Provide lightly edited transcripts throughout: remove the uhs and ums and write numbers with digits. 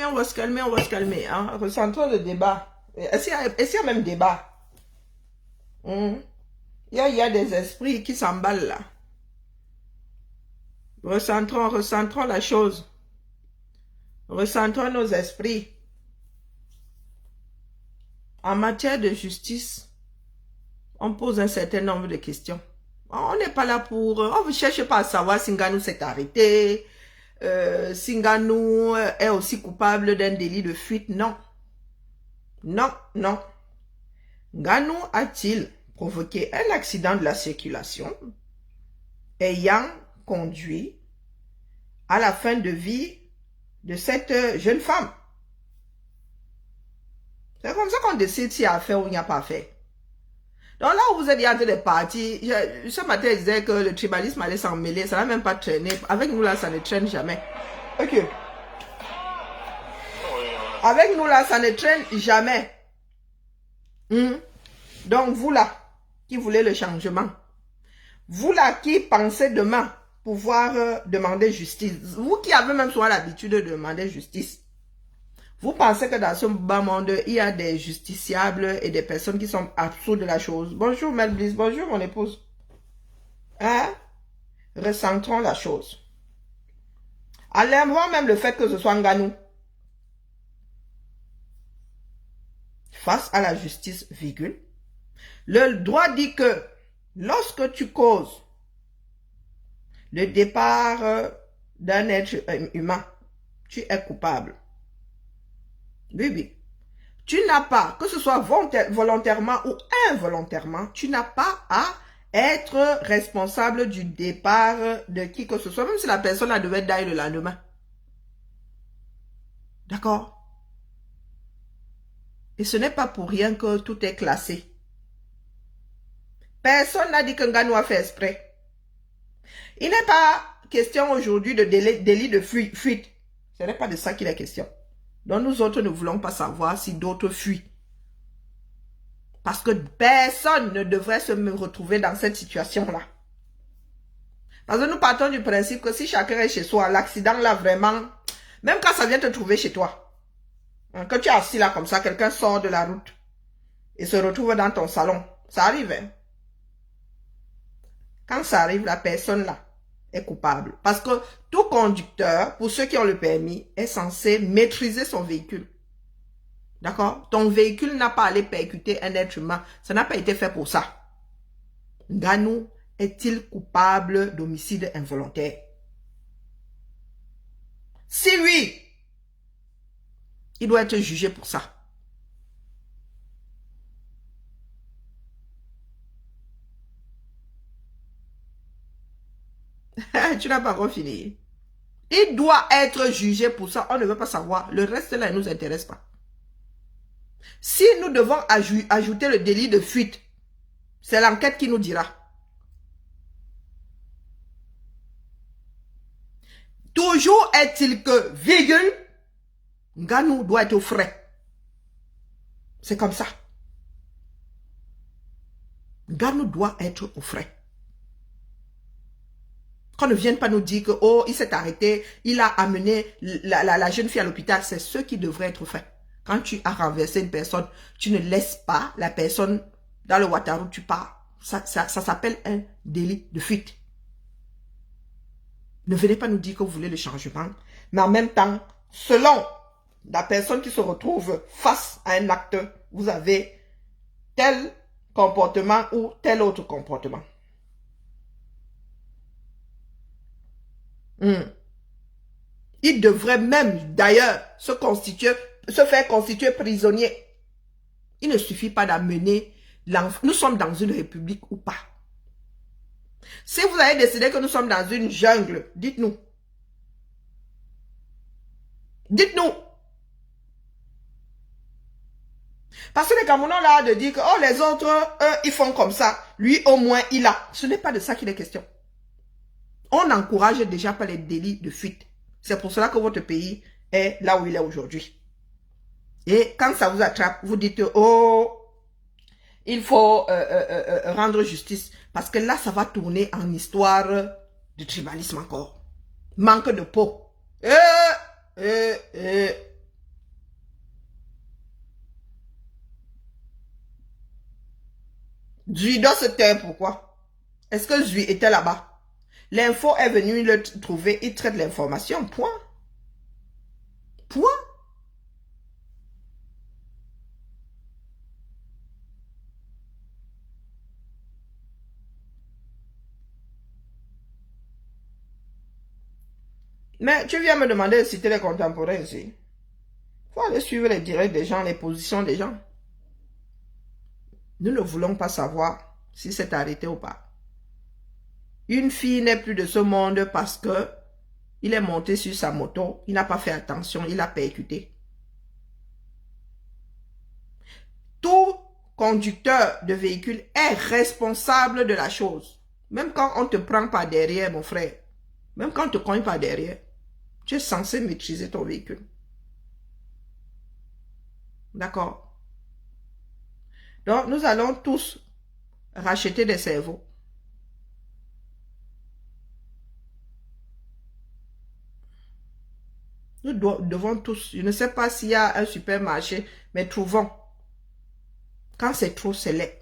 on va se calmer, on va se calmer. Hein. Recentrons le débat. Est-ce qu'il y a même débat? Il y a des esprits qui s'emballent là. Recentrons la chose. Recentrons nos esprits. En matière de justice, on pose un certain nombre de questions. On n'est pas là pour... On ne cherche pas à savoir si Nganou s'est arrêté, si Nganou est aussi coupable d'un délit de fuite. Non. Non, non. Nganou a-t-il provoqué un accident de la circulation ayant conduit à la fin de vie de cette jeune femme? C'est comme ça qu'on décide s'il y a affaire ou il n'y a pas affaire. Donc là où vous êtes en train de partir, ce matin je disais que le tribalisme allait s'en mêler, ça n'a même pas traîné. Avec nous là, ça ne traîne jamais. Ok. Avec nous là, ça ne traîne jamais. Donc vous là, qui voulez le changement, vous là qui pensez demain pouvoir demander justice, vous qui avez même souvent l'habitude de demander justice, vous pensez que dans ce bas monde, il y a des justiciables et des personnes qui sont absous de la chose. Bonjour Mel Bliss, bonjour mon épouse. Hein? Recentrons la chose. Enlèvons même le fait que ce soit Nganou. Face à la justice, virgule. Le droit dit que lorsque tu causes le départ d'un être humain, tu es coupable. Oui, oui. Tu n'as pas, que ce soit volontairement ou involontairement, tu n'as pas à être responsable du départ de qui que ce soit, même si la personne a devait d'ailleurs le lendemain. D'accord? Et ce n'est pas pour rien que tout est classé. Personne n'a dit que Nganou a fait exprès. Il n'est pas question aujourd'hui de délit de fuite. Ce n'est pas de ça qu'il est question. Donc nous autres ne voulons pas savoir si d'autres fuient. Parce que personne ne devrait se retrouver dans cette situation-là. Parce que nous partons du principe que si chacun est chez soi, l'accident là vraiment, même quand ça vient te trouver chez toi, hein, que tu es assis là comme ça, quelqu'un sort de la route et se retrouve dans ton salon, ça arrive. Hein? Quand ça arrive, la personne là est coupable. Parce que tout conducteur, pour ceux qui ont le permis, est censé maîtriser son véhicule. D'accord? Ton véhicule n'a pas à aller percuter un être humain. Ça n'a pas été fait pour ça. Nganou est-il coupable d'homicide involontaire? Si oui, il doit être jugé pour ça. Tu n'as pas encore fini. Il doit être jugé pour ça. On ne veut pas savoir. Le reste là, il ne nous intéresse pas. Si nous devons ajouter le délit de fuite, c'est l'enquête qui nous dira. Toujours est-il que, virgule, Nganou doit être au frais. C'est comme ça. Nganou doit être au frais. Qu'on ne vienne pas nous dire que, oh, il s'est arrêté, il a amené la jeune fille à l'hôpital. C'est ce qui devrait être fait. Quand tu as renversé une personne, tu ne laisses pas la personne dans le water où tu pars. Ça s'appelle un délit de fuite. Ne venez pas nous dire que vous voulez le changement. Mais en même temps, selon la personne qui se retrouve face à un acte, vous avez tel comportement ou tel autre comportement. Il devrait même, d'ailleurs, se faire constituer prisonnier. Il ne suffit pas d'amener l'enfant. Nous sommes dans une république ou pas. Si vous avez décidé que nous sommes dans une jungle, dites-nous. Dites-nous. Parce que les Camerounais là de dire que oh, les autres, eux, ils font comme ça. Lui, au moins, il a. Ce n'est pas de ça qu'il est question. On n'encourage déjà pas les délits de fuite. C'est pour cela que votre pays est là où il est aujourd'hui. Et quand ça vous attrape, vous dites, oh, il faut rendre justice. Parce que là, ça va tourner en histoire de tribalisme encore. Manque de peau. Zui doit se taire, pourquoi? Est-ce que Zui était là-bas? L'info est venue le trouver, il traite l'information, point. Point. Mais tu viens me demander de citer les contemporains ici. Il faut aller suivre les directs des gens, les positions des gens. Nous ne voulons pas savoir si c'est arrêté ou pas. Une fille n'est plus de ce monde parce que il est monté sur sa moto, il n'a pas fait attention, il a percuté. Tout conducteur de véhicule est responsable de la chose. Même quand on te prend par derrière, mon frère, même quand on te cogne par derrière, tu es censé maîtriser ton véhicule. D'accord? Donc, nous allons tous racheter des cerveaux. Nous devons tous, je ne sais pas s'il y a un supermarché, mais trouvons. Quand c'est trop, c'est laid.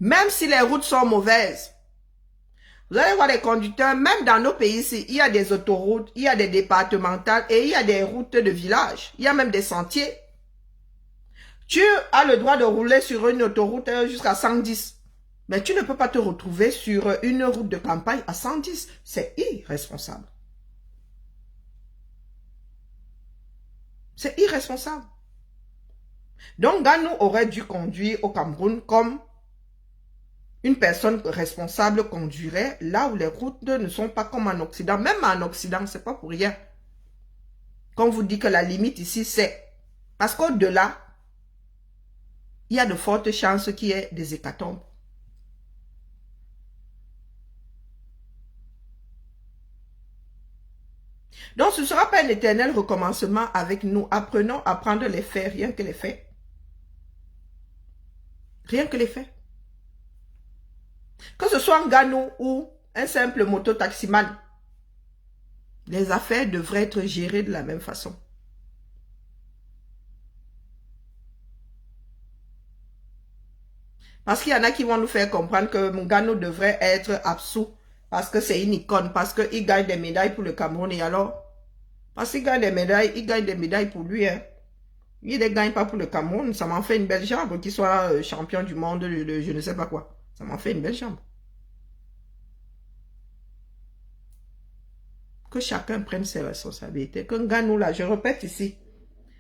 Même si les routes sont mauvaises, vous allez voir les conducteurs, même dans nos pays ici, il y a des autoroutes, il y a des départementales et il y a des routes de village. Il y a même des sentiers. Tu as le droit de rouler sur une autoroute jusqu'à 110. Mais tu ne peux pas te retrouver sur une route de campagne à 110. C'est irresponsable. C'est irresponsable. Donc, Ganou aurait dû conduire au Cameroun comme une personne responsable conduirait là où les routes ne sont pas comme en Occident. Même en Occident, c'est pas pour rien. Quand on vous dit que la limite ici, c'est... Parce qu'au-delà, il y a de fortes chances qu'il y ait des hécatombes. Donc, ce ne sera pas un éternel recommencement avec nous. Apprenons à prendre les faits, rien que les faits. Rien que les faits. Que ce soit un Ganou ou un simple moto-taximan, les affaires devraient être gérées de la même façon. Parce qu'il y en a qui vont nous faire comprendre que Ganou devrait être absous parce que c'est une icône, parce qu'il gagne des médailles pour le Cameroun. Et alors, parce qu'il gagne des médailles, il gagne des médailles pour lui. Hein. Il ne gagne pas pour le Cameroun. Ça m'en fait une belle jambe qu'il soit champion du monde de je ne sais pas quoi. Ça m'en fait une belle jambe. Que chacun prenne ses responsabilités. Que Nganou, là, je répète ici,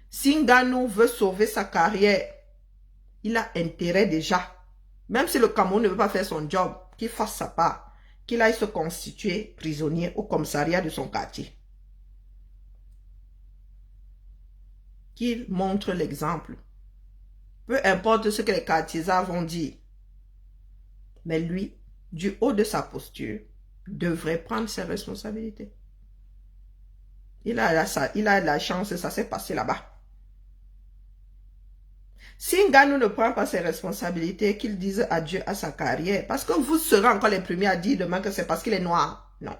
si Nganou veut sauver sa carrière, il a intérêt déjà. Même si le Cameroun ne veut pas faire son job, qu'il fasse sa part, qu'il aille se constituer prisonnier au commissariat de son quartier. Qu'il montre l'exemple. Peu importe ce que les quartiers vont dire. Mais lui, du haut de sa posture, devrait prendre ses responsabilités. Il a la chance, ça s'est passé là-bas. Si Nganou ne prend pas ses responsabilités, qu'il dise adieu à sa carrière, parce que vous serez encore les premiers à dire demain que c'est parce qu'il est noir. Non.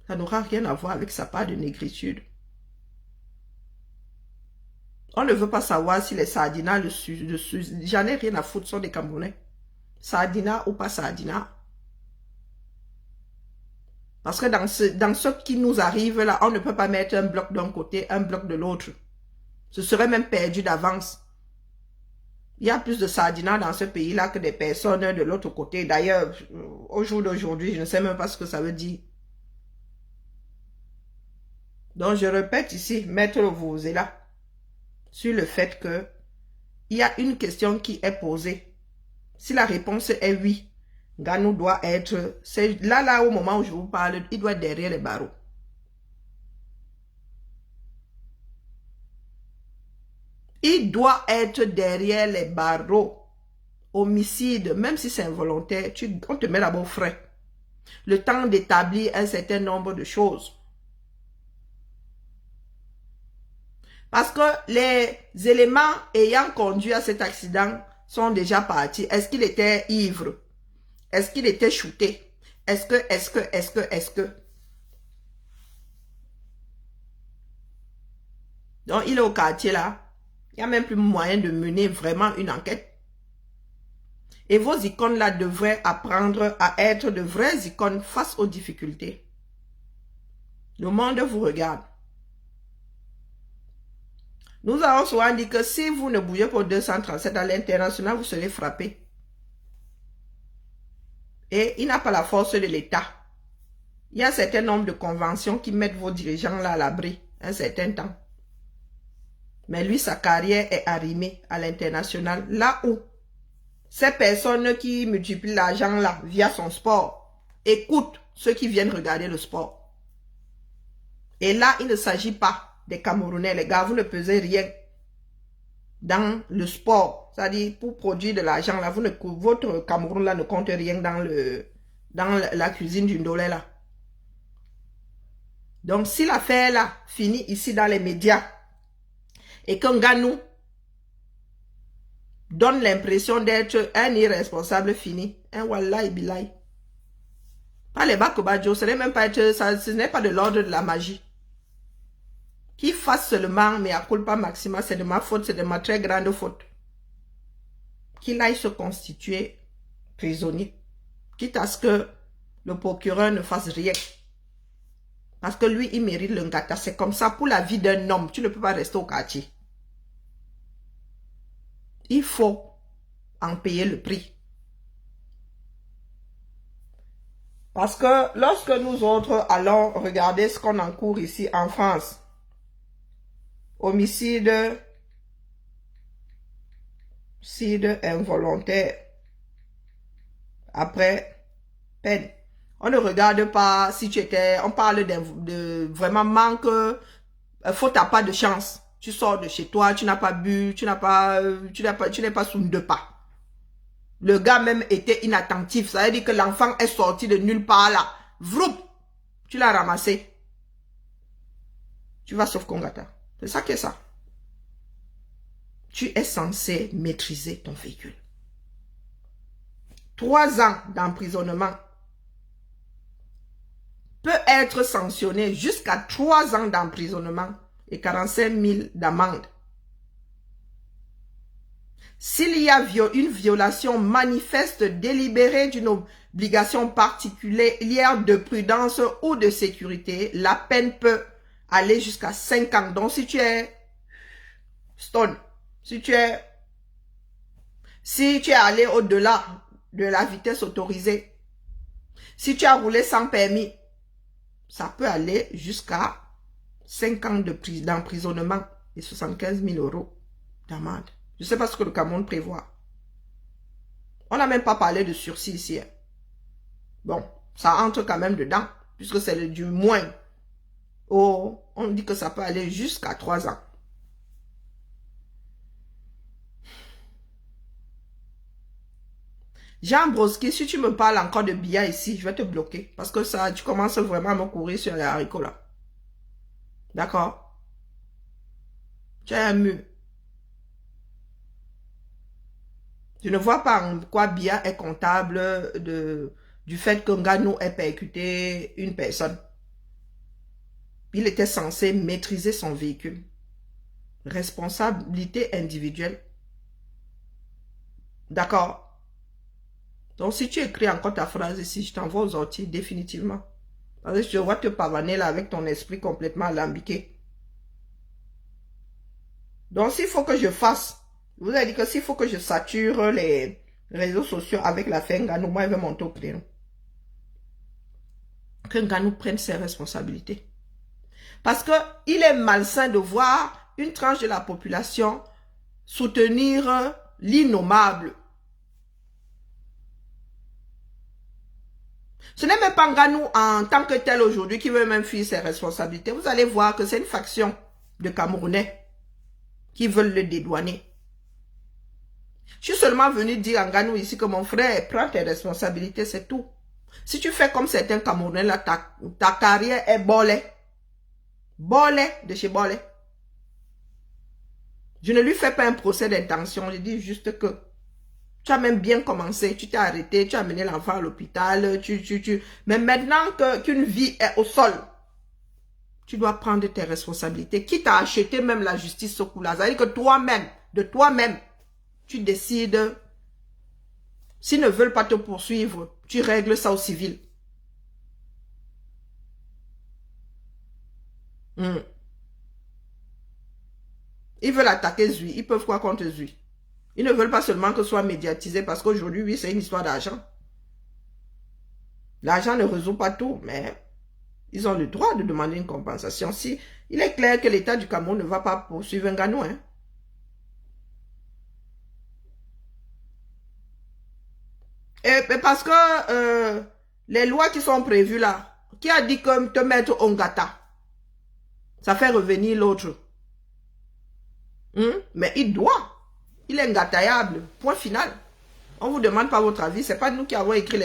Ça n'aura rien à voir avec sa part de négritude. On ne veut pas savoir si les Sardina le suivent. J'en ai rien à foutre, sont des Camerounais. Sardina ou pas Sardina. Parce que dans ce qui nous arrive là, on ne peut pas mettre un bloc d'un côté, un bloc de l'autre. Ce serait même perdu d'avance. Il y a plus de Sardina dans ce pays-là que des personnes de l'autre côté. D'ailleurs, au jour d'aujourd'hui, je ne sais même pas ce que ça veut dire. Donc, je répète ici, Maître Vuvuzela, sur le fait que il y a une question qui est posée. Si la réponse est oui, Nganou doit être... Là, au moment où je vous parle, il doit être derrière les barreaux. Il doit être derrière les barreaux. Homicide, même si c'est involontaire, on te met là-bas au frais. Le temps d'établir un certain nombre de choses. Parce que les éléments ayant conduit à cet accident sont déjà partis. Est-ce qu'il était ivre? Est-ce qu'il était shooté? Est-ce que? Donc, il est au quartier là. Il n'y a même plus moyen de mener vraiment une enquête. Et vos icônes là devraient apprendre à être de vraies icônes face aux difficultés. Le monde vous regarde. Nous avons souvent dit que si vous ne bougez pas au 237 à l'international, vous serez frappé. Et il n'a pas la force de l'État. Il y a un certain nombre de conventions qui mettent vos dirigeants là à l'abri un certain temps. Mais lui, sa carrière est arrimée à l'international. Là où ces personnes qui multiplient l'argent là via son sport écoutent ceux qui viennent regarder le sport. Et là, il ne s'agit pas des Camerounais, les gars, vous ne pesez rien dans le sport. C'est-à-dire, pour produire de l'argent, là, votre Cameroun, là, ne compte rien dans la cuisine du Ndolé, là. Donc, si l'affaire, là, finit ici dans les médias, et qu'un gars nous donne l'impression d'être un irresponsable fini, un wallahi billahi. Pas les Bakobadjo, ce n'est même pas ce n'est pas de l'ordre de la magie. Qui fasse seulement, mais à culpa maxima, c'est de ma faute, c'est de ma très grande faute. Qu'il aille se constituer prisonnier. Quitte à ce que le procureur ne fasse rien. Parce que lui, il mérite le ngata. C'est comme ça pour la vie d'un homme. Tu ne peux pas rester au quartier. Il faut en payer le prix. Parce que lorsque nous autres allons regarder ce qu'on encourt ici en France, homicide involontaire, après peine. On ne regarde pas si tu étais, on parle de vraiment manque, faute à pas de chance. Tu sors de chez toi, tu n'as pas bu, tu n'es pas sous 2 pas. Le gars même était inattentif. Ça veut dire que l'enfant est sorti de nulle part là. Vroup! Tu l'as ramassé. Tu vas sauf Kongata. C'est ça qui est ça. Tu es censé maîtriser ton véhicule. 3 ans d'emprisonnement peut être sanctionné jusqu'à 3 ans d'emprisonnement et 45 000 d'amende. S'il y a une violation manifeste délibérée d'une obligation particulière de prudence ou de sécurité, la peine peut aller jusqu'à 5 ans. Donc si tu es stone, si tu es allé au-delà de la vitesse autorisée, si tu as roulé sans permis, ça peut aller jusqu'à 5 ans d'emprisonnement et 75 000 € d'amende. Je ne sais pas ce que le Cameroun prévoit. On n'a même pas parlé de sursis ici. Bon, ça entre quand même dedans, puisque c'est du moins. Oh, on dit que ça peut aller jusqu'à 3 ans. Jean Broski, si tu me parles encore de Biya ici, je vais te bloquer. Parce que ça, tu commences vraiment à me courir sur les haricots là. D'accord? Tu as un mur. Je ne vois pas en quoi Biya est comptable du fait que Nganou ait percuté une personne. Il était censé maîtriser son véhicule. Responsabilité individuelle. D'accord? Donc si tu écris encore ta phrase ici, je t'envoie aux orties définitivement. Parce que je vois te pavaner là avec ton esprit complètement alambiqué. Donc s'il faut que je fasse, vous avez dit que s'il faut que je sature les réseaux sociaux avec la fin Nganou, moi, je vais monter au créneau. Que Nganou prenne ses responsabilités. Parce que il est malsain de voir une tranche de la population soutenir l'innommable. Ce n'est même pas Nganou en tant que tel aujourd'hui qui veut même fuir ses responsabilités. Vous allez voir que c'est une faction de Camerounais qui veulent le dédouaner. Je suis seulement venu dire à Nganou ici que mon frère, prends tes responsabilités, c'est tout. Si tu fais comme certains Camerounais, là, ta carrière est bolée. Bolée de chez bolée. Je ne lui fais pas un procès d'intention, je dis juste que tu as même bien commencé, tu t'es arrêté, tu as amené l'enfant à l'hôpital, mais maintenant qu'une vie est au sol, Tu dois prendre tes responsabilités. Quitte à acheter même la justice au coup-là. Ça veut dire que toi-même, de toi-même, tu décides. S'ils ne veulent pas te poursuivre, tu règles ça au civil. Ils veulent attaquer Zui. Ils peuvent quoi contre Zui? Ils ne veulent pas seulement que ce soit médiatisé parce qu'aujourd'hui, oui, c'est une histoire d'argent. L'argent ne résout pas tout, mais ils ont le droit de demander une compensation. Si il est clair que l'État du Cameroun ne va pas poursuivre un Ghanou, hein. Et parce que les lois qui sont prévues là, qui a dit que te mettre Ongata, ça fait revenir l'autre. Mais il doit. Il est ngataillable. Point final. On ne vous demande pas votre avis. Ce n'est pas nous qui avons écrit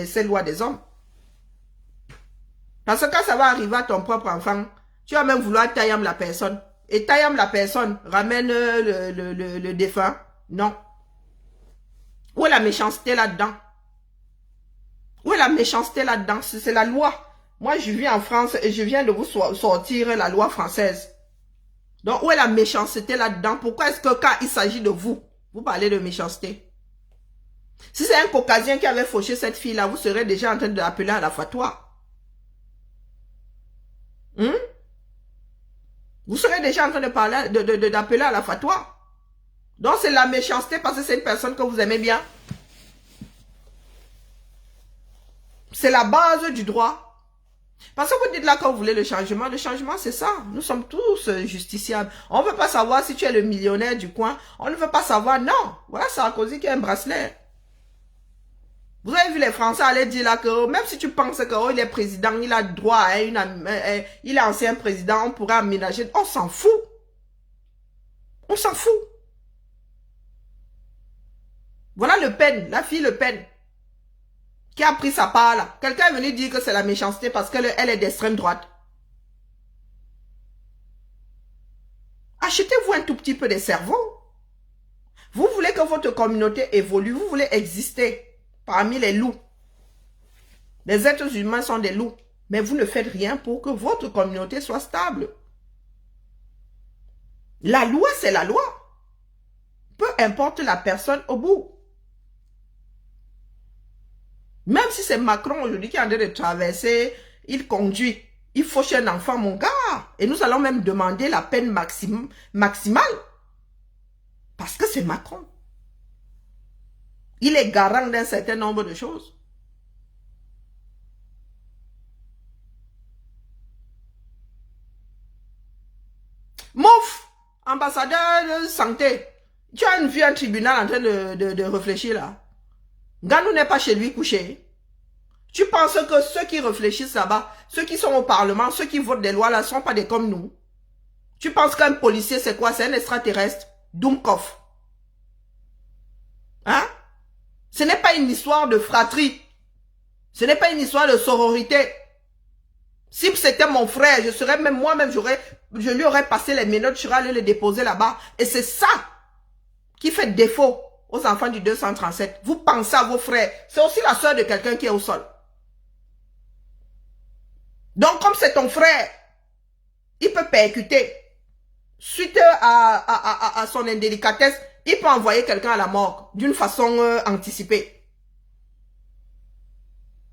ces lois des hommes. Parce que quand ça va arriver à ton propre enfant, tu vas même vouloir taillam la personne. Et taillam la personne ramène le défunt. Non. Où est la méchanceté là-dedans? Où est la méchanceté là-dedans? C'est la loi. Moi, je vis en France et je viens de vous sortir la loi française. Donc, où est la méchanceté là-dedans? Pourquoi est-ce que quand il s'agit de vous, vous parlez de méchanceté? Si c'est un Caucasien qui avait fauché cette fille-là, vous serez déjà en train de l'appeler à la fatwa. Vous serez déjà en train de parler, d'appeler à la fatwa. Donc, c'est la méchanceté parce que c'est une personne que vous aimez bien. C'est la base du droit. Parce que vous dites là que vous voulez le changement c'est ça. Nous sommes tous justiciables. On ne veut pas savoir si tu es le millionnaire du coin. On ne veut pas savoir, non. Voilà Sarkozy qui a un bracelet. Vous avez vu les Français aller dire là que même si tu penses que il est président, il a droit à il est ancien président, on pourrait aménager. On s'en fout. On s'en fout. Voilà Le Pen, la fille Le Pen, qui a pris sa part là. Quelqu'un est venu dire que c'est la méchanceté parce qu'elle est d'extrême droite. Achetez-vous un tout petit peu de cerveau. Vous voulez que votre communauté évolue, vous voulez exister parmi les loups. Les êtres humains sont des loups, mais vous ne faites rien pour que votre communauté soit stable. La loi, c'est la loi. Peu importe la personne au bout. Même si c'est Macron aujourd'hui qui est en train de traverser, il conduit, il fauche un enfant, mon gars. Et nous allons même demander la peine maximale. Parce que c'est Macron. Il est garant d'un certain nombre de choses. Mouf, ambassadeur de santé. Tu as vu un tribunal en train de réfléchir là. Ganou n'est pas chez lui couché. Tu penses que ceux qui réfléchissent là-bas, ceux qui sont au Parlement, ceux qui votent des lois là, ne sont pas des comme nous. Tu penses qu'un policier c'est quoi? C'est un extraterrestre. Doumkov. Hein? Ce n'est pas une histoire de fratrie. Ce n'est pas une histoire de sororité. Si c'était mon frère, je serais même moi-même, je lui aurais passé les menottes, je serais allé les déposer là-bas. Et c'est ça qui fait défaut aux enfants du 237. Vous pensez à vos frères. C'est aussi la soeur de quelqu'un qui est au sol. Donc, comme c'est ton frère, il peut percuter. Suite à son indélicatesse, il peut envoyer quelqu'un à la mort d'une façon anticipée.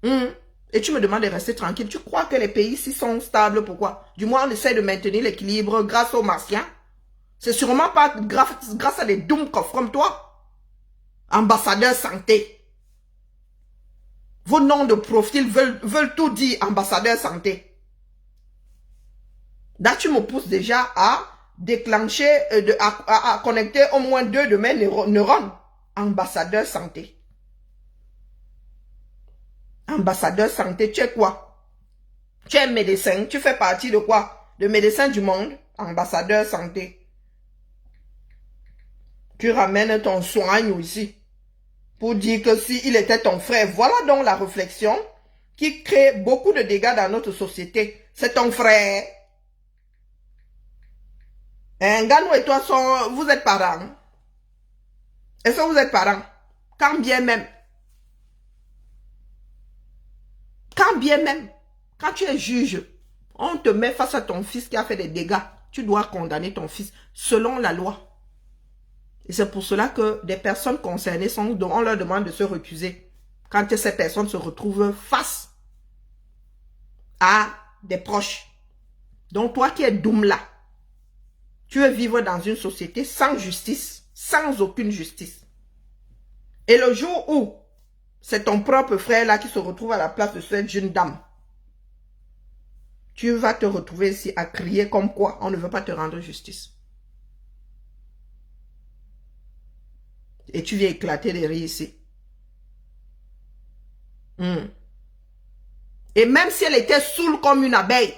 Et tu me demandes de rester tranquille. Tu crois que les pays ici sont stables? Pourquoi? Du moins, on essaie de maintenir l'équilibre grâce aux Martiens. C'est sûrement pas grâce à des Doumkov comme toi. Ambassadeur santé. Vos noms de profil veulent tout dire, ambassadeur santé. Là, tu me pousses déjà à déclencher, à connecter au moins 2 de mes neurones. Ambassadeur santé. Ambassadeur santé, tu es quoi? Tu es médecin, tu fais partie de quoi? De Médecins du Monde, ambassadeur santé. Tu ramènes ton soigne ici pour dire que s'il était ton frère, voilà donc la réflexion qui crée beaucoup de dégâts dans notre société. C'est ton frère. Ganou et toi, vous êtes parents. Est-ce que vous êtes parents? Quand bien même. Quand bien même. Quand tu es juge, On te met face à ton fils qui a fait des dégâts. Tu dois condamner ton fils selon la loi. Et c'est pour cela que des personnes concernées, on leur demande de se recuser quand ces personnes se retrouvent face à des proches. Donc toi qui es Doumla, tu veux vivre dans une société sans justice, sans aucune justice. Et le jour où c'est ton propre frère là qui se retrouve à la place de cette jeune dame, tu vas te retrouver ici à crier comme quoi on ne veut pas te rendre justice. Et tu viens éclater les rires ici. Et même si elle était saoule comme une abeille,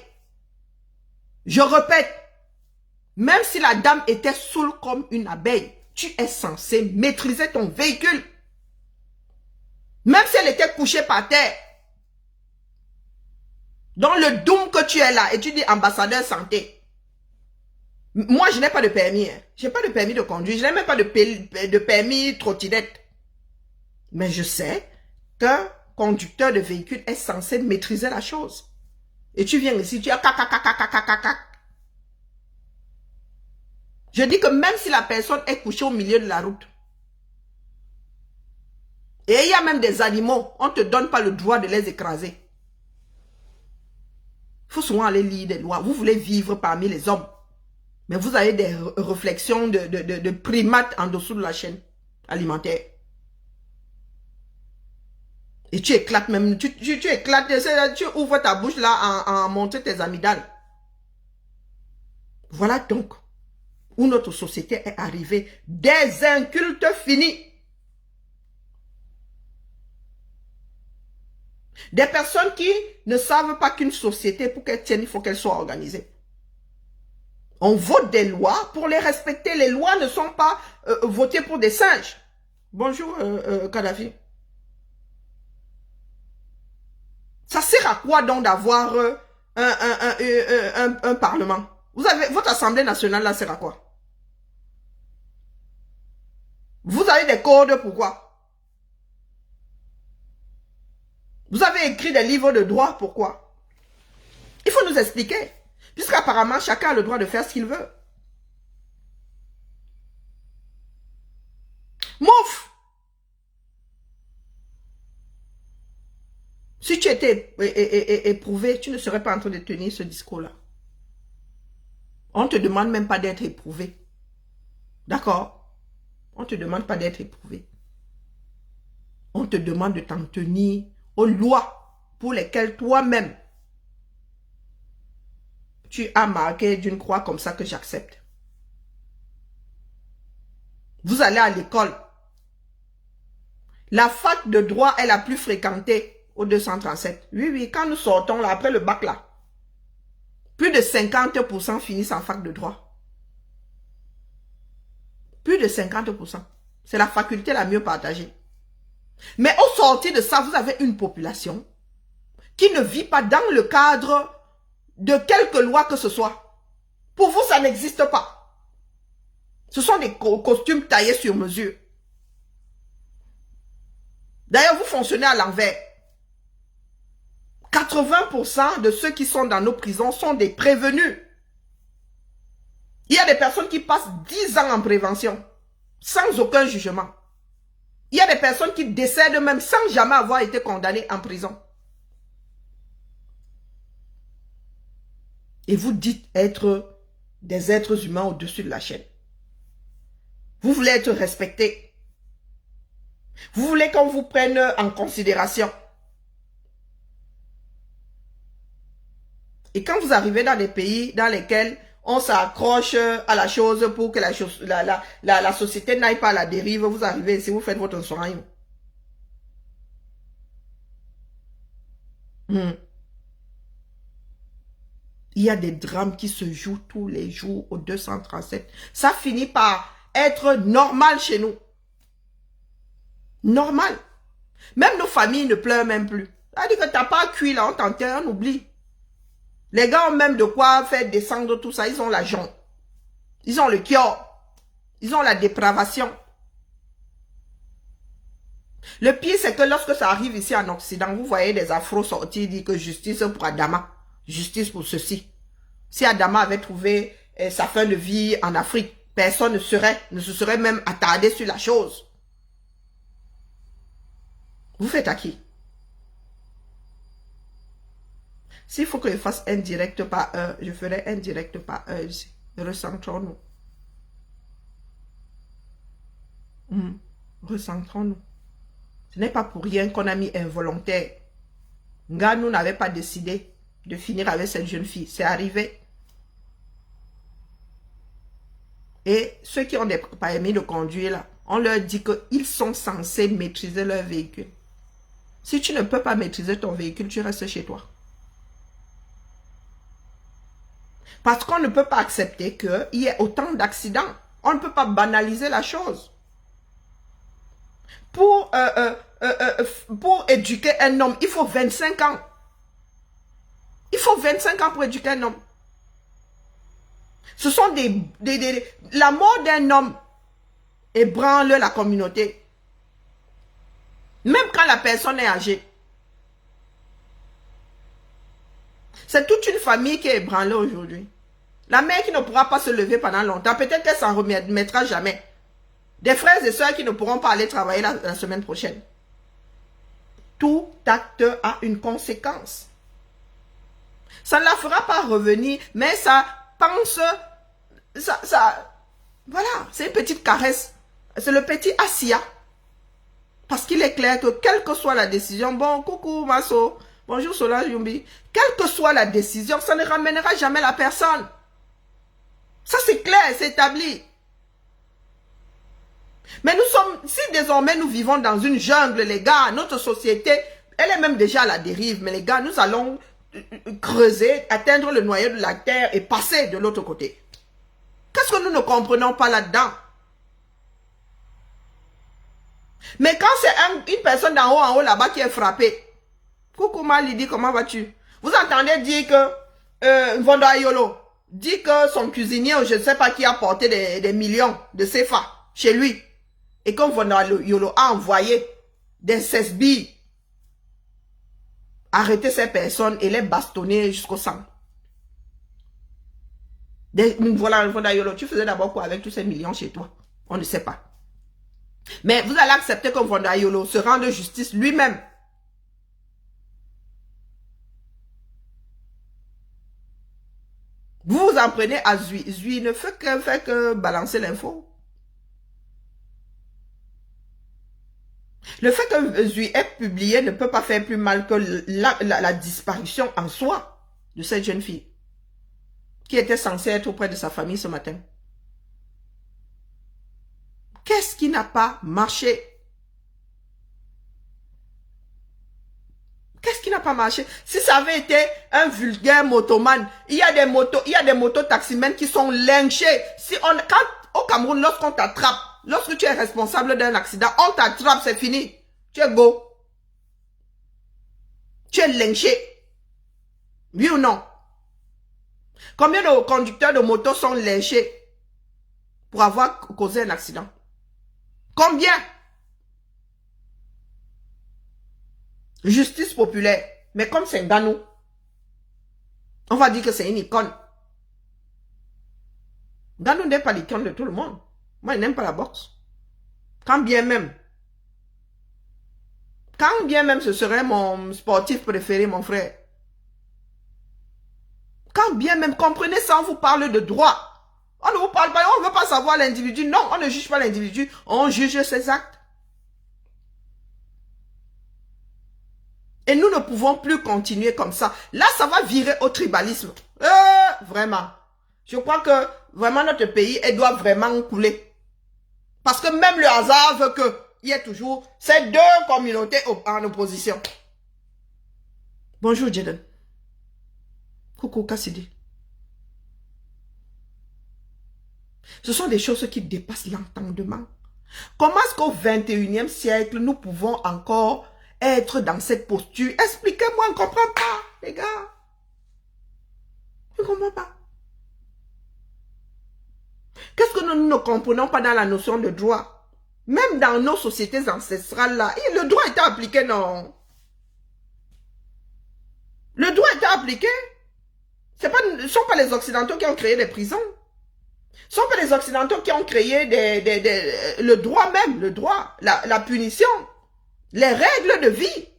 je répète, même si la dame était saoule comme une abeille, tu es censé maîtriser ton véhicule. Même si elle était couchée par terre. Dans le doom que tu es là, et tu dis ambassadeur santé. Moi, je n'ai pas de permis. Hein. Je n'ai pas de permis de conduire. Je n'ai même pas de permis trottinette. Mais je sais qu'un conducteur de véhicule est censé maîtriser la chose. Et tu viens ici, tu as cac. Je dis que même si la personne est couchée au milieu de la route, et il y a même des animaux, on ne te donne pas le droit de les écraser. Il faut souvent aller lire des lois. Vous voulez vivre parmi les hommes. Mais vous avez des réflexions de primates en dessous de la chaîne alimentaire. Et tu éclates même, tu éclates, tu ouvres ta bouche là en montrant tes amygdales. Voilà donc où notre société est arrivée. Des incultes finis. Des personnes qui ne savent pas qu'une société, pour qu'elle tienne, il faut qu'elle soit organisée. On vote des lois pour les respecter. Les lois ne sont pas votées pour des singes. Bonjour, Kadhafi. Ça sert à quoi donc d'avoir un parlement? Votre Assemblée nationale là sert à quoi? Vous avez des codes, pourquoi? Vous avez écrit des livres de droit, pourquoi? Il faut nous expliquer. Puisqu'apparemment, chacun a le droit de faire ce qu'il veut. Mouf! Si tu étais éprouvé, tu ne serais pas en train de tenir ce discours-là. On ne te demande même pas d'être éprouvé. D'accord? On ne te demande pas d'être éprouvé. On te demande de t'en tenir aux lois pour lesquelles toi-même tu as marqué d'une croix comme ça que j'accepte. Vous allez à l'école. La fac de droit est la plus fréquentée au 237. Oui, quand nous sortons là, après le bac là, plus de 50% finissent en fac de droit. Plus de 50%. C'est la faculté la mieux partagée. Mais au sortir de ça, vous avez une population qui ne vit pas dans le cadre de quelque loi que ce soit. Pour vous, ça n'existe pas. Ce sont des costumes taillés sur mesure. D'ailleurs, vous fonctionnez à l'envers. 80% de ceux qui sont dans nos prisons sont des prévenus. Il y a des personnes qui passent 10 ans en prévention, sans aucun jugement. Il y a des personnes qui décèdent même sans jamais avoir été condamnées en prison. Et vous dites être des êtres humains au-dessus de la chaîne. Vous voulez être respecté. Vous voulez qu'on vous prenne en considération. Et quand vous arrivez dans des pays dans lesquels on s'accroche à la chose pour que la société n'aille pas à la dérive, vous arrivez ici, vous faites votre soin. Il y a des drames qui se jouent tous les jours au 237. Ça finit par être normal chez nous. Normal. Même nos familles ne pleurent même plus. C'est-à-dire que tu n'as pas cuit là, on t'enterre, on oublie. Les gars ont même de quoi faire descendre tout ça. Ils ont l'argent. Ils ont le cœur. Ils ont la dépravation. Le pire, c'est que lorsque ça arrive ici en Occident, vous voyez des afros sortir dire que justice pour Adama. Justice pour ceci. Si Adama avait trouvé sa fin de vie en Afrique, personne ne se serait même attardé sur la chose. Vous faites à qui? S'il faut que je fasse un direct par heure, je ferai un direct par heure ici. Recentrons-nous. Recentrons-nous. Ce n'est pas pour rien qu'on a mis involontaire. Nganou n'avait pas décidé de finir avec cette jeune fille. C'est arrivé. Et ceux qui ont des permis de conduire, là, on leur dit qu'ils sont censés maîtriser leur véhicule. Si tu ne peux pas maîtriser ton véhicule, tu restes chez toi. Parce qu'on ne peut pas accepter qu'il y ait autant d'accidents. On ne peut pas banaliser la chose. Pour éduquer un homme, il faut 25 ans. Il faut 25 ans pour éduquer un homme. Ce sont la mort d'un homme ébranle la communauté. Même quand la personne est âgée. C'est toute une famille qui est ébranlée aujourd'hui. La mère qui ne pourra pas se lever pendant longtemps, peut-être qu'elle s'en remettra jamais. Des frères et sœurs qui ne pourront pas aller travailler la semaine prochaine. Tout acte a une conséquence. Ça ne la fera pas revenir, mais ça pense, voilà, c'est une petite caresse. C'est le petit Assia. Parce qu'il est clair que quelle que soit la décision, bon, coucou Masso, bonjour Solange Yumbi, quelle que soit la décision, ça ne ramènera jamais la personne. Ça c'est clair, c'est établi. Mais nous sommes, si désormais nous vivons dans une jungle, les gars, notre société, elle est même déjà à la dérive, mais les gars, nous allons creuser, atteindre le noyau de la terre et passer de l'autre côté. Qu'est-ce que nous ne comprenons pas là-dedans? Mais quand c'est une personne d'en haut en haut là-bas qui est frappée, coucou Malidi, comment vas-tu? Vous entendez dire que Vonda Yolo dit que son cuisinier, je ne sais pas qui a porté des millions de CFA chez lui. Et que Vonda Yolo a envoyé des CSB arrêter ces personnes et les bastonner jusqu'au sang. Voilà, Vonda Yolo, tu faisais d'abord quoi avec tous ces millions chez toi? On ne sait pas. Mais vous allez accepter que Vonda Yolo se rende justice lui-même. Vous vous en prenez à Zui. Zui ne fait que balancer l'info. Le fait que Zui ait publié ne peut pas faire plus mal que la disparition en soi de cette jeune fille qui était censée être auprès de sa famille ce matin. Qu'est-ce qui n'a pas marché? Qu'est-ce qui n'a pas marché? Si ça avait été un vulgaire motoman, il y a des mototaximens qui sont lynchés. Quand au Cameroun, lorsqu'on t'attrape, lorsque tu es responsable d'un accident, on t'attrape, c'est fini. Tu es go. Tu es lynché. Oui ou non? Combien de conducteurs de moto sont lynchés pour avoir causé un accident? Combien? Justice populaire. Mais comme c'est Nganou, on va dire que c'est une icône. Nganou n'est pas l'icône de tout le monde. Moi, je n'aime pas la boxe. Quand bien même ce serait mon sportif préféré, mon frère. Quand bien même, comprenez ça, on vous parle de droit. On ne vous parle pas, on ne veut pas savoir l'individu. Non, on ne juge pas l'individu, on juge ses actes. Et nous ne pouvons plus continuer comme ça. Là, ça va virer au tribalisme. Vraiment. Je crois que vraiment notre pays, elle doit vraiment couler. Parce que même le hasard veut qu'il y ait toujours ces deux communautés en opposition. Bonjour, Jaden. Coucou, Cassidy. Ce sont des choses qui dépassent l'entendement. Comment est-ce qu'au 21e siècle, nous pouvons encore être dans cette posture? Expliquez-moi, on ne comprend pas, les gars. Je ne comprends pas. Qu'est-ce que nous ne comprenons pas dans la notion de droit? Même dans nos sociétés ancestrales, là, le droit était appliqué, non? Le droit était appliqué. ne sont pas les Occidentaux qui ont créé des prisons. Ce ne sont pas les Occidentaux qui ont créé le droit même, le droit, la punition, les règles de vie.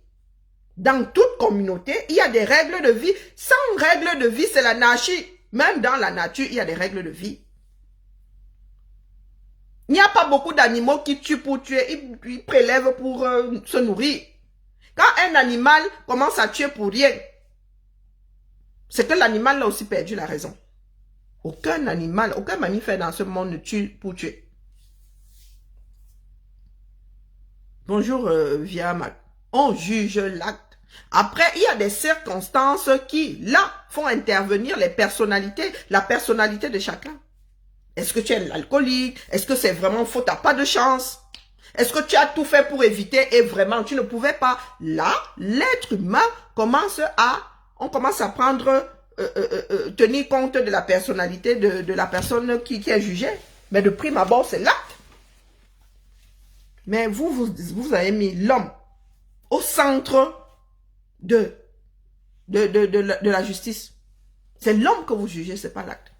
Dans toute communauté, il y a des règles de vie. Sans règles de vie, c'est l'anarchie. Même dans la nature, il y a des règles de vie. Il n'y a pas beaucoup d'animaux qui tuent pour tuer, ils prélèvent pour se nourrir. Quand un animal commence à tuer pour rien, c'est que l'animal a aussi perdu la raison. Aucun animal, aucun mammifère dans ce monde ne tue pour tuer. Bonjour, Viamak. On juge l'acte. Après, il y a des circonstances qui, là, font intervenir les personnalités, la personnalité de chacun. Est-ce que tu es alcoolique? Est-ce que c'est vraiment faux? Tu n'as pas de chance? Est-ce que tu as tout fait pour éviter et vraiment tu ne pouvais pas? Là, l'être humain commence à prendre, tenir compte de la personnalité de la personne qui est jugée. Mais de prime abord, c'est l'acte. Mais vous avez mis l'homme au centre de la justice. C'est l'homme que vous jugez, ce n'est pas l'acte.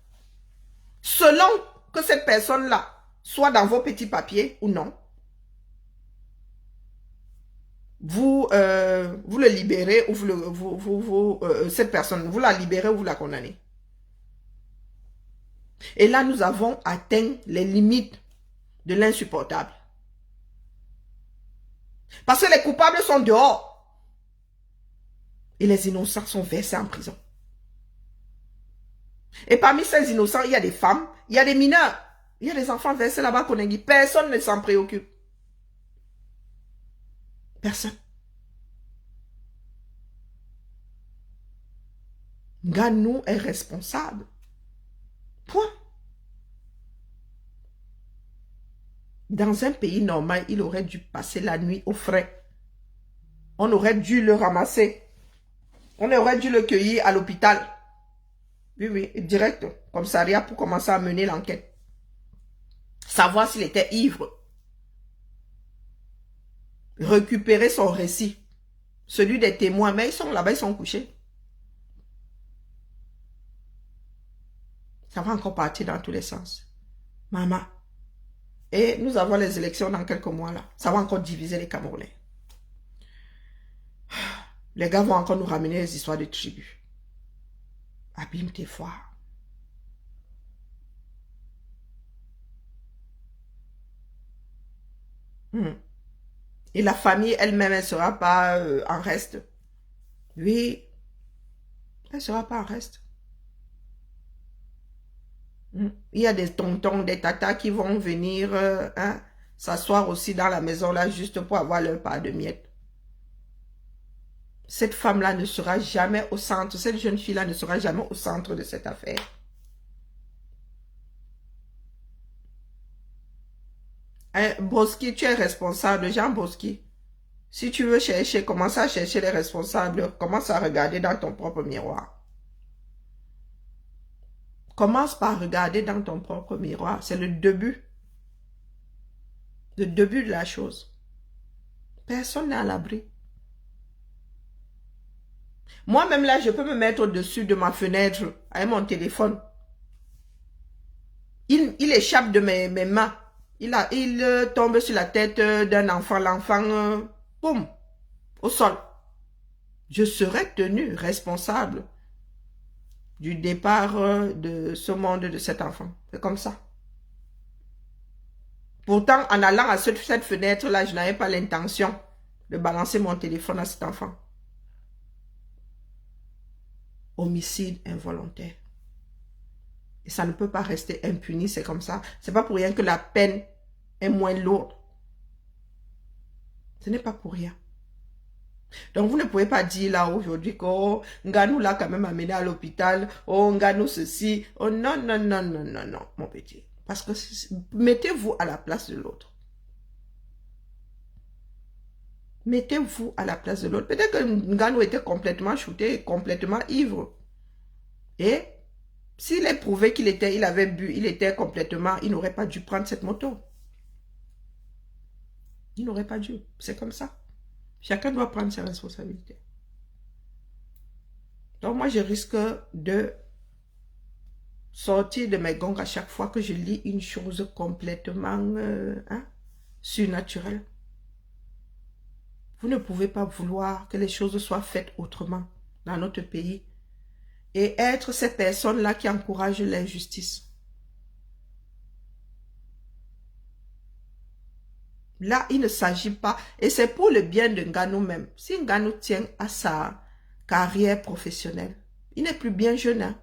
Selon que cette personne-là soit dans vos petits papiers ou non, vous le libérez ou cette personne, vous la libérez ou vous la condamnez. Et là, nous avons atteint les limites de l'insupportable. Parce que les coupables sont dehors. Et les innocents sont versés en prison. Et parmi ces innocents, il y a des femmes, il y a des mineurs, il y a des enfants versés là-bas qu'on a dit. Personne ne s'en préoccupe. Personne. Nganou est responsable. Point. Dans un pays normal, il aurait dû passer la nuit au frais. On aurait dû le ramasser. On aurait dû le cueillir à l'hôpital. Oui, direct, commissariat pour commencer à mener l'enquête. Savoir s'il était ivre. Récupérer son récit. Celui des témoins, mais ils sont là-bas, ils sont couchés. Ça va encore partir dans tous les sens. Maman. Et nous avons les élections dans quelques mois là. Ça va encore diviser les Camerounais. Les gars vont encore nous ramener les histoires de tribus. Abîme tes foi. Et la famille elle-même, elle ne sera pas en reste. Oui, elle ne sera pas en reste. Il y a des tontons, des tatas qui vont venir s'asseoir aussi dans la maison là juste pour avoir leur part de miettes. Cette femme-là ne sera jamais au centre, cette jeune fille-là ne sera jamais au centre de cette affaire. Boski, tu es responsable, Jean Boski. Si tu veux chercher, commence à chercher les responsables, commence à regarder dans ton propre miroir. Commence par regarder dans ton propre miroir, c'est le début. Le début de la chose. Personne n'est à l'abri. Moi-même là, je peux me mettre au-dessus de ma fenêtre avec mon téléphone. Il échappe de mes mains. Il tombe sur la tête d'un enfant. L'enfant, boum, au sol. Je serai tenu responsable du départ de ce monde de cet enfant. C'est comme ça. Pourtant, en allant à cette fenêtre-là, je n'avais pas l'intention de balancer mon téléphone à cet enfant. Homicide involontaire. Et ça ne peut pas rester impuni, c'est comme ça. C'est pas pour rien que la peine est moins lourde. Ce n'est pas pour rien. Donc vous ne pouvez pas dire là aujourd'hui que oh, Nganou l'a quand même amené à l'hôpital, oh Nganou ceci, oh non, non, non, non, non, non, mon petit. Parce que mettez-vous à la place de l'autre. Mettez-vous à la place de l'autre. Peut-être que Nganou était complètement shooté, complètement ivre. Et s'il est prouvé il avait bu, il était complètement, il n'aurait pas dû prendre cette moto. Il n'aurait pas dû. C'est comme ça. Chacun doit prendre ses responsabilités. Donc moi, je risque de sortir de mes gongs à chaque fois que je lis une chose complètement surnaturelle. Vous ne pouvez pas vouloir que les choses soient faites autrement dans notre pays et être ces personnes-là qui encouragent l'injustice. Là, il ne s'agit pas, et c'est pour le bien de Nganou même. Si Nganou tient à sa carrière professionnelle, il n'est plus bien jeune. Hein?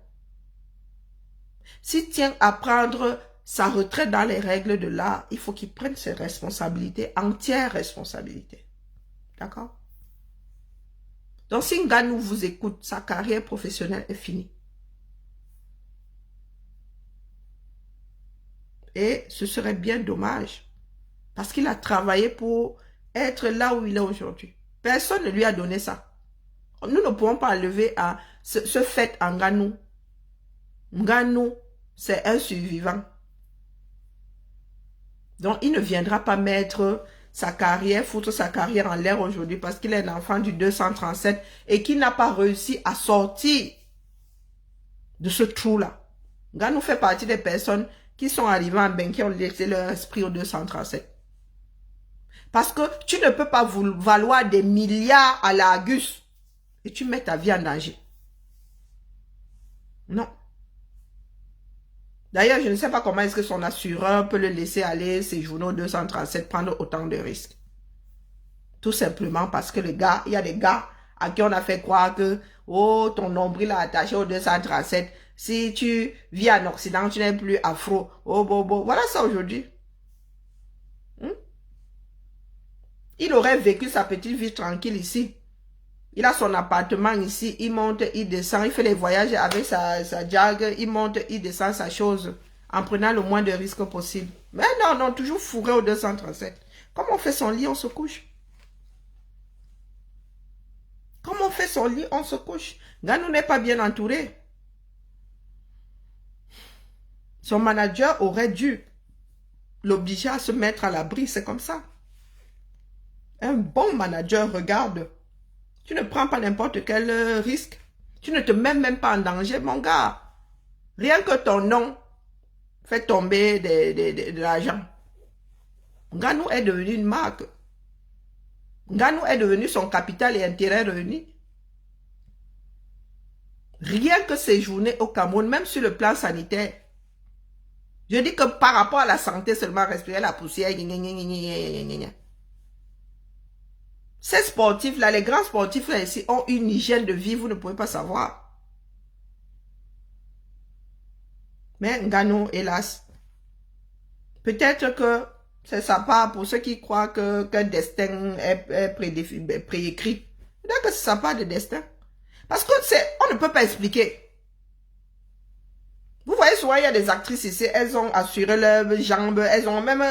S'il tient à prendre sa retraite dans les règles de l'art, il faut qu'il prenne ses responsabilités, entières responsabilités. D'accord? Donc, si Nganou vous écoute, sa carrière professionnelle est finie. Et ce serait bien dommage. Parce qu'il a travaillé pour être là où il est aujourd'hui. Personne ne lui a donné ça. Nous ne pouvons pas enlever à ce fait en Nganou. Nganou, c'est un survivant. Donc, il ne viendra pas mettre sa carrière, foutre sa carrière en l'air aujourd'hui parce qu'il est un enfant du 237 et qu'il n'a pas réussi à sortir de ce trou-là. Nganou fait partie des personnes qui sont arrivées en bain, qui ont laissé leur esprit au 237. Parce que tu ne peux pas valoir des milliards à la Gus et tu mets ta vie en danger. Non. D'ailleurs, je ne sais pas comment est-ce que son assureur peut le laisser aller séjourner au 237, prendre autant de risques. Tout simplement parce que il y a des gars à qui on a fait croire que, oh, ton nombril est attaché au 237. Si tu vis en Occident, tu n'es plus afro. Oh, bobo. Voilà ça aujourd'hui. Il aurait vécu sa petite vie tranquille ici. Il a son appartement ici, il monte, il descend, il fait les voyages avec sa jag, il monte, il descend sa chose, en prenant le moins de risques possible. Mais non, toujours fourré au 237. Comme on fait son lit, on se couche. Comme on fait son lit, on se couche. Nganou n'est pas bien entouré. Son manager aurait dû l'obliger à se mettre à l'abri, c'est comme ça. Un bon manager, regarde, tu ne prends pas n'importe quel risque. Tu ne te mets même pas en danger, mon gars. Rien que ton nom fait tomber de l'argent. Nganou est devenu une marque. Nganou est devenu son capital et intérêt réunis. Rien que séjourner au Cameroun, même sur le plan sanitaire. Je dis que par rapport à la santé, seulement respirer la poussière. Ces sportifs-là, les grands sportifs-là ici, ont une hygiène de vie, vous ne pouvez pas savoir. Mais Nganou, hélas, peut-être que c'est sa part pour ceux qui croient qu'un destin est préécrit. Peut-être que c'est sa part de destin. Parce que on ne peut pas expliquer. Vous voyez souvent, il y a des actrices ici, elles ont assuré leurs jambes, elles ont même,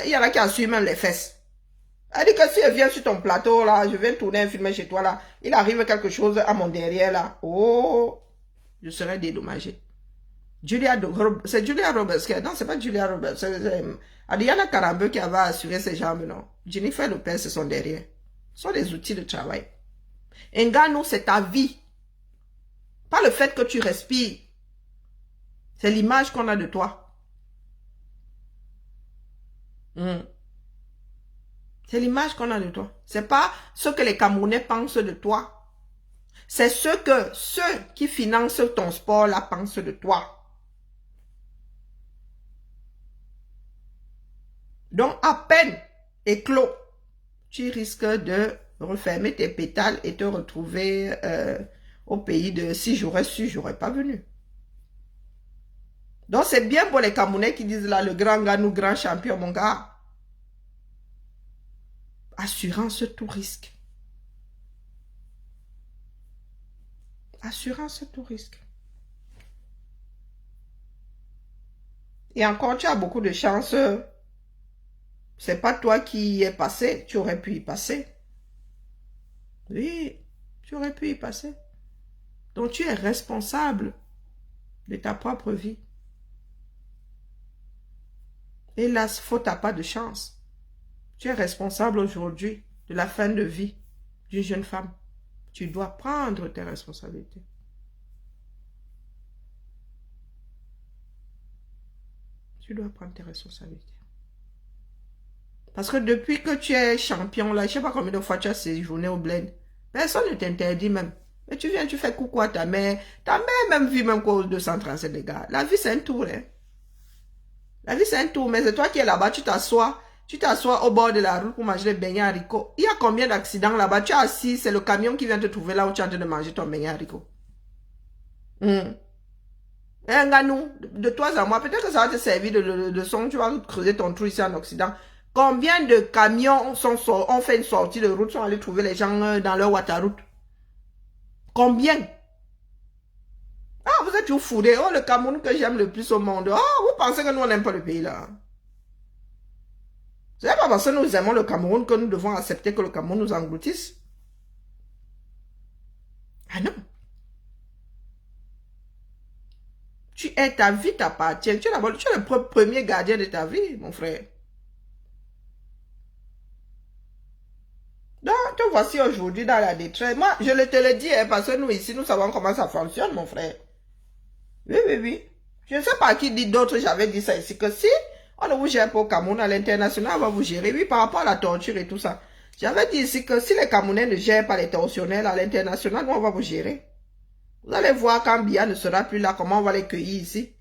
il y en a qui assurent même les fesses. Elle dit que si elle vient sur ton plateau, là, je viens tourner un film chez toi, là, il arrive quelque chose à mon derrière, là, oh, je serais dédommagé. C'est Julia Roberts, non, c'est pas Julia Roberts, c'est Adriana Karambeu qui avait assuré ses jambes, non. Jennifer Lopez, c'est son derrière. Ce sont des outils de travail. Nganou, c'est ta vie. Pas le fait que tu respires. C'est l'image qu'on a de toi. C'est l'image qu'on a de toi. C'est pas ce que les Camerounais pensent de toi. C'est ce que ceux qui financent ton sport là pensent de toi. Donc, à peine éclos, tu risques de refermer tes pétales et te retrouver au pays de si j'aurais su, j'aurais pas venu. Donc, c'est bien pour les Camerounais qui disent là, le grand Nganou, grand champion, mon gars. Assurance tout risque. Assurance tout risque. Et encore, tu as beaucoup de chance. C'est pas toi qui y es passé. Tu aurais pu y passer. Oui, tu aurais pu y passer. Donc, tu es responsable de ta propre vie. Hélas, faute à pas de chance. Tu es responsable aujourd'hui de la fin de vie d'une jeune femme. Tu dois prendre tes responsabilités. Tu dois prendre tes responsabilités. Parce que depuis que tu es champion, là, je ne sais pas combien de fois tu as séjourné au bled. Personne ne t'interdit même. Mais tu viens, tu fais coucou à ta mère. Ta mère même vit même qu'au 237, les gars. La vie, c'est un tour, hein. La vie, c'est un tour, mais c'est toi qui es là-bas, tu t'assois. Tu t'assois au bord de la route pour manger les beignets haricots. Il y a combien d'accidents là-bas? Tu es assis, c'est le camion qui vient te trouver là où tu es en train de manger ton beignet haricot. Un gars, nous, de toi à moi, peut-être que ça va te servir de leçon, tu vas creuser ton trou ici en Occident. Combien de camions ont fait une sortie de route, sont allés trouver les gens dans leur Wataroute? Combien? Ah, vous êtes toujours foudés. Oh, le Cameroun que j'aime le plus au monde. Oh, vous pensez que nous, on n'aime pas le pays là? Ce n'est pas parce que nous aimons le Cameroun que nous devons accepter que le Cameroun nous engloutisse. Ah non. Ta vie t'appartient. Tu es le premier gardien de ta vie, mon frère. Donc, te voici aujourd'hui dans la détresse. Moi, je te le dis, hein, parce que nous ici, nous savons comment ça fonctionne, mon frère. Oui, oui, oui. Je ne sais pas qui dit d'autres, j'avais dit ça ici, que si on ne vous gère pas au Cameroun, à l'international, on va vous gérer. Oui, par rapport à la torture et tout ça. J'avais dit ici que si les Camerounais ne gèrent pas les tortionnaires à l'international, nous, on va vous gérer. Vous allez voir quand Biya ne sera plus là, comment on va les cueillir ici.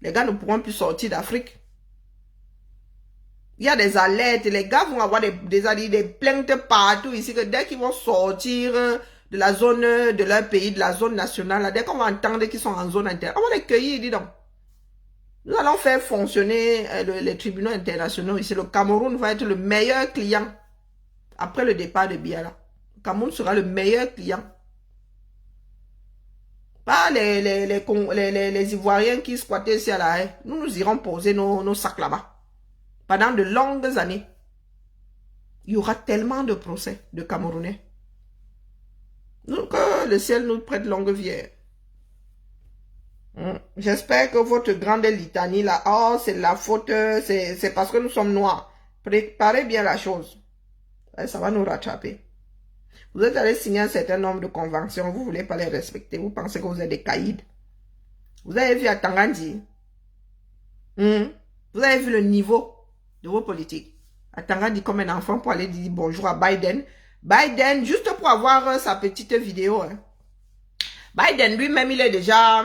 Les gars ne pourront plus sortir d'Afrique. Il y a des alertes, les gars vont avoir des plaintes partout ici, que dès qu'ils vont sortir de la zone de leur pays, de la zone nationale, là, dès qu'on va entendre qu'ils sont en zone interne, on va les cueillir, dis donc. Nous allons faire fonctionner les tribunaux internationaux ici. Le Cameroun va être le meilleur client après le départ de Biya. Le Cameroun sera le meilleur client. Pas les Ivoiriens qui squattaient ici à la haie. Nous irons poser nos sacs là-bas. Pendant de longues années. Il y aura tellement de procès de Camerounais. Que le ciel nous prête longue vie. J'espère que votre grande litanie là, oh, c'est la faute, c'est parce que nous sommes noirs. Préparez bien la chose. Ça va nous rattraper. Vous êtes allé signer un certain nombre de conventions, vous ne voulez pas les respecter, vous pensez que vous êtes des caïds. Vous avez vu à Tangandi, vous avez vu le niveau de vos politiques. À Tangandi comme un enfant pour aller dire bonjour à Biden. Biden, juste pour avoir sa petite vidéo. Hein. Biden lui-même, il est déjà...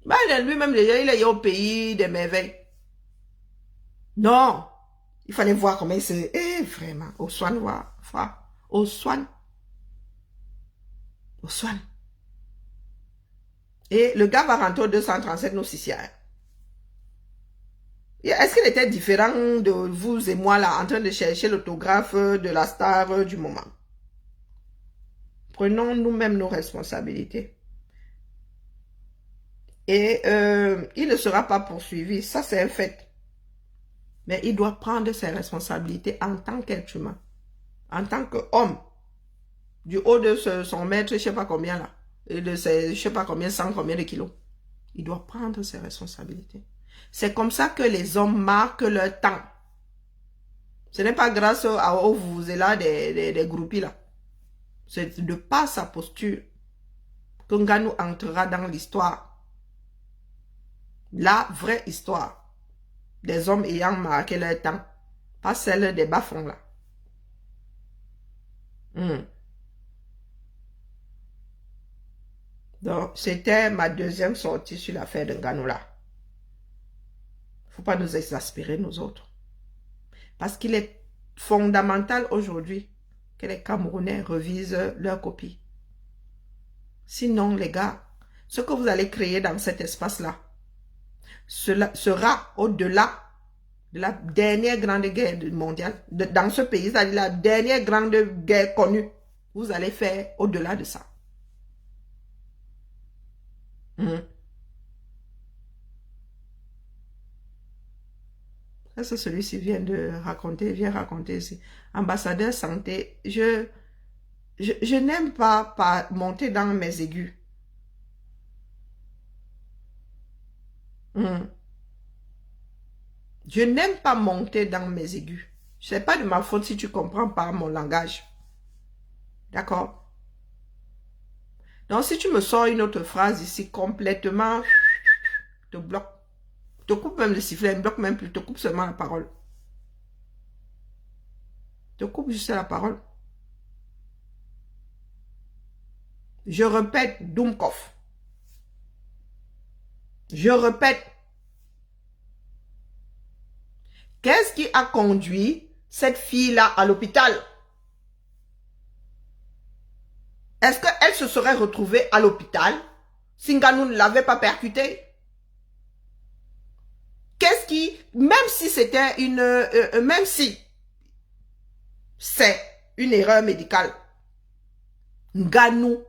Biden lui-même, déjà, il est au pays des merveilles. Non. Il fallait voir comment il se... Eh, vraiment. Au soin, au soin. Au soin. Et le gars va rentrer au 237 nos Sissia. Est-ce qu'il était différent de vous et moi là, en train de chercher l'autographe de la star du moment? Prenons nous-mêmes nos responsabilités. Et il ne sera pas poursuivi, ça c'est un fait. Mais il doit prendre ses responsabilités en tant qu'être humain. En tant qu'homme. Du haut de son mètre, je ne sais pas combien là. Et de ses, je ne sais pas combien, 100 combien de kilos. Il doit prendre ses responsabilités. C'est comme ça que les hommes marquent leur temps. Ce n'est pas grâce au vous et là des groupies là. C'est de par sa posture que Nganou entrera dans l'histoire. La vraie histoire des hommes ayant marqué leur temps. Pas celle des bas-fonds là. Donc, c'était ma deuxième sortie sur l'affaire de Nganou là. Faut pas nous exaspérer, nous autres. Parce qu'il est fondamental aujourd'hui que les Camerounais revisent leur copie. Sinon, les gars, ce que vous allez créer dans cet espace-là, cela sera au-delà de la dernière grande guerre mondiale. Dans ce pays, c'est-à-dire la dernière grande guerre connue. Vous allez faire au-delà de ça. C'est celui-ci vient raconter ici. Ambassadeur santé, je n'aime pas monter dans mes aigus. Je n'aime pas monter dans mes aigus. Ce n'est pas de ma faute si tu comprends pas mon langage. D'accord? Donc, si tu me sors une autre phrase ici complètement, je te bloque. te coupe même le sifflet, ne bloque même plus, te coupe seulement la parole. Te coupe juste la parole. Je répète, Doumkov. Je répète. Qu'est-ce qui a conduit cette fille-là à l'hôpital? Est-ce qu'elle se serait retrouvée à l'hôpital si Nganou ne l'avait pas percutée? Qu'est-ce qui, même si c'était une, même si c'est une erreur médicale, Nganou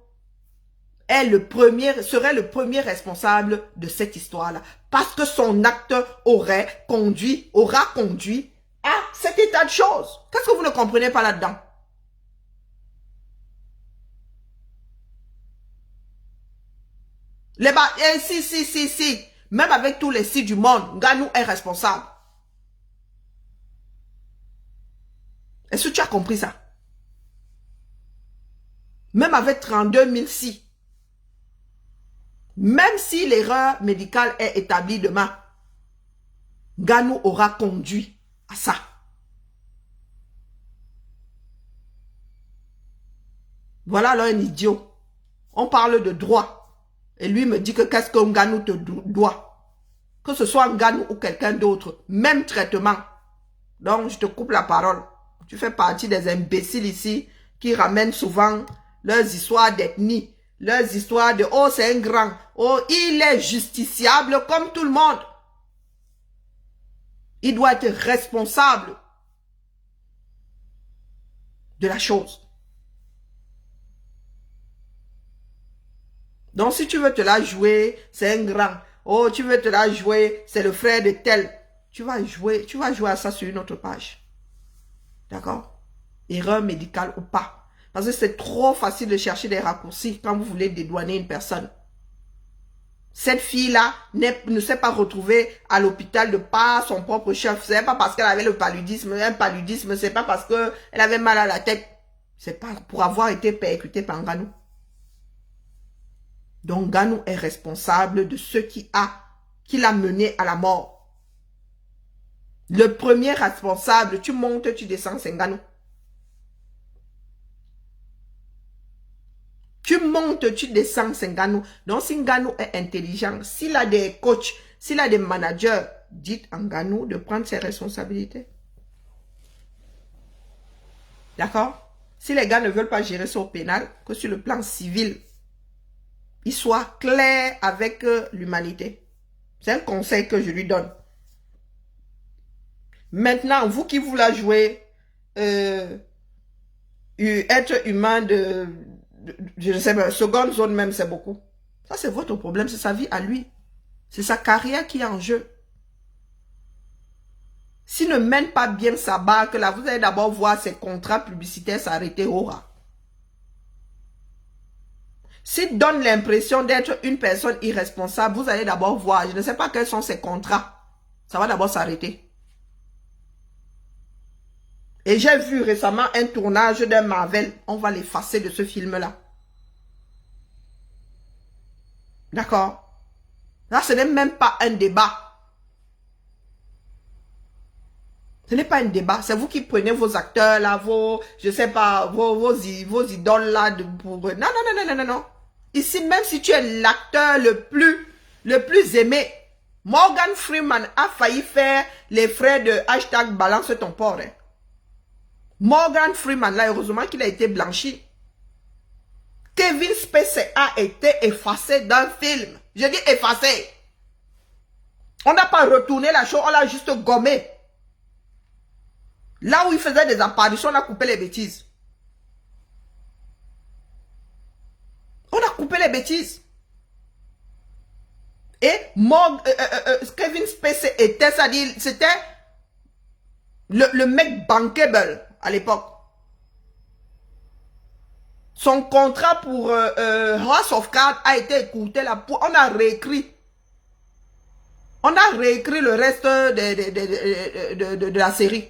serait le premier responsable de cette histoire-là. Parce que son acte aura conduit à cet état de choses. Qu'est-ce que vous ne comprenez pas là-dedans? Si. Même avec tous les sites du monde, Nganou est responsable. Est-ce que tu as compris ça? Même avec 32 000 si. Même si l'erreur médicale est établie demain, Nganou aura conduit à ça. Voilà alors un idiot. On parle de droit. Et lui me dit que qu'est-ce que Nganou te doit. Que ce soit Nganou ou quelqu'un d'autre. Même traitement. Donc, je te coupe la parole. Tu fais partie des imbéciles ici qui ramènent souvent leurs histoires d'ethnie. Leurs histoires de « Oh, c'est un grand. Oh, il est justiciable comme tout le monde. » Il doit être responsable de la chose. Donc, si tu veux te la jouer, c'est un grand. Oh, tu veux te la jouer, c'est le frère de tel. Tu vas jouer à ça sur une autre page. D'accord? Erreur médicale ou pas. Parce que c'est trop facile de chercher des raccourcis quand vous voulez dédouaner une personne. Cette fille-là ne s'est pas retrouvée à l'hôpital de par son propre chef. Ce n'est pas parce qu'elle avait le paludisme. Un paludisme, c'est pas parce qu'elle avait mal à la tête. C'est pas pour avoir été percutée par Nganou. Donc Nganou est responsable de ce qui l'a mené à la mort. Le premier responsable, tu montes, tu descends, c'est Nganou. Tu montes, tu descends, c'est Nganou. Donc si Nganou est intelligent, s'il a des coachs, s'il a des managers, dites à Nganou de prendre ses responsabilités. D'accord? Si les gars ne veulent pas gérer ça au pénal, que sur le plan civil, il soit clair avec l'humanité. C'est un conseil que je lui donne. Maintenant, vous qui voulez jouer être humain je ne sais pas, seconde zone même, c'est beaucoup. Ça, c'est votre problème, c'est sa vie à lui. C'est sa carrière qui est en jeu. S'il ne mène pas bien sa barque, là, vous allez d'abord voir ses contrats publicitaires s'arrêter au ras. S'il donne l'impression d'être une personne irresponsable, vous allez d'abord voir, je ne sais pas quels sont ses contrats. Ça va d'abord s'arrêter. Et j'ai vu récemment un tournage d'un Marvel. On va l'effacer de ce film-là. D'accord? Là, ce n'est même pas un débat. Ce n'est pas un débat. C'est vous qui prenez vos acteurs là, je sais pas, vos idoles là. Non. Ici, même si tu es l'acteur le plus aimé, Morgan Freeman a failli faire les frais de hashtag balance ton porc. Hein. Morgan Freeman, là, heureusement qu'il a été blanchi. Kevin Spacey a été effacé d'un film. Je dis effacé. On n'a pas retourné la chose, on l'a juste gommé. Là où il faisait des apparitions, on a coupé les bêtises. On a coupé les bêtises. Et Kevin Spacey était, c'est-à-dire, c'était le mec bankable à l'époque. Son contrat pour House of Cards a été écouté là. On a réécrit. On a réécrit le reste de la série.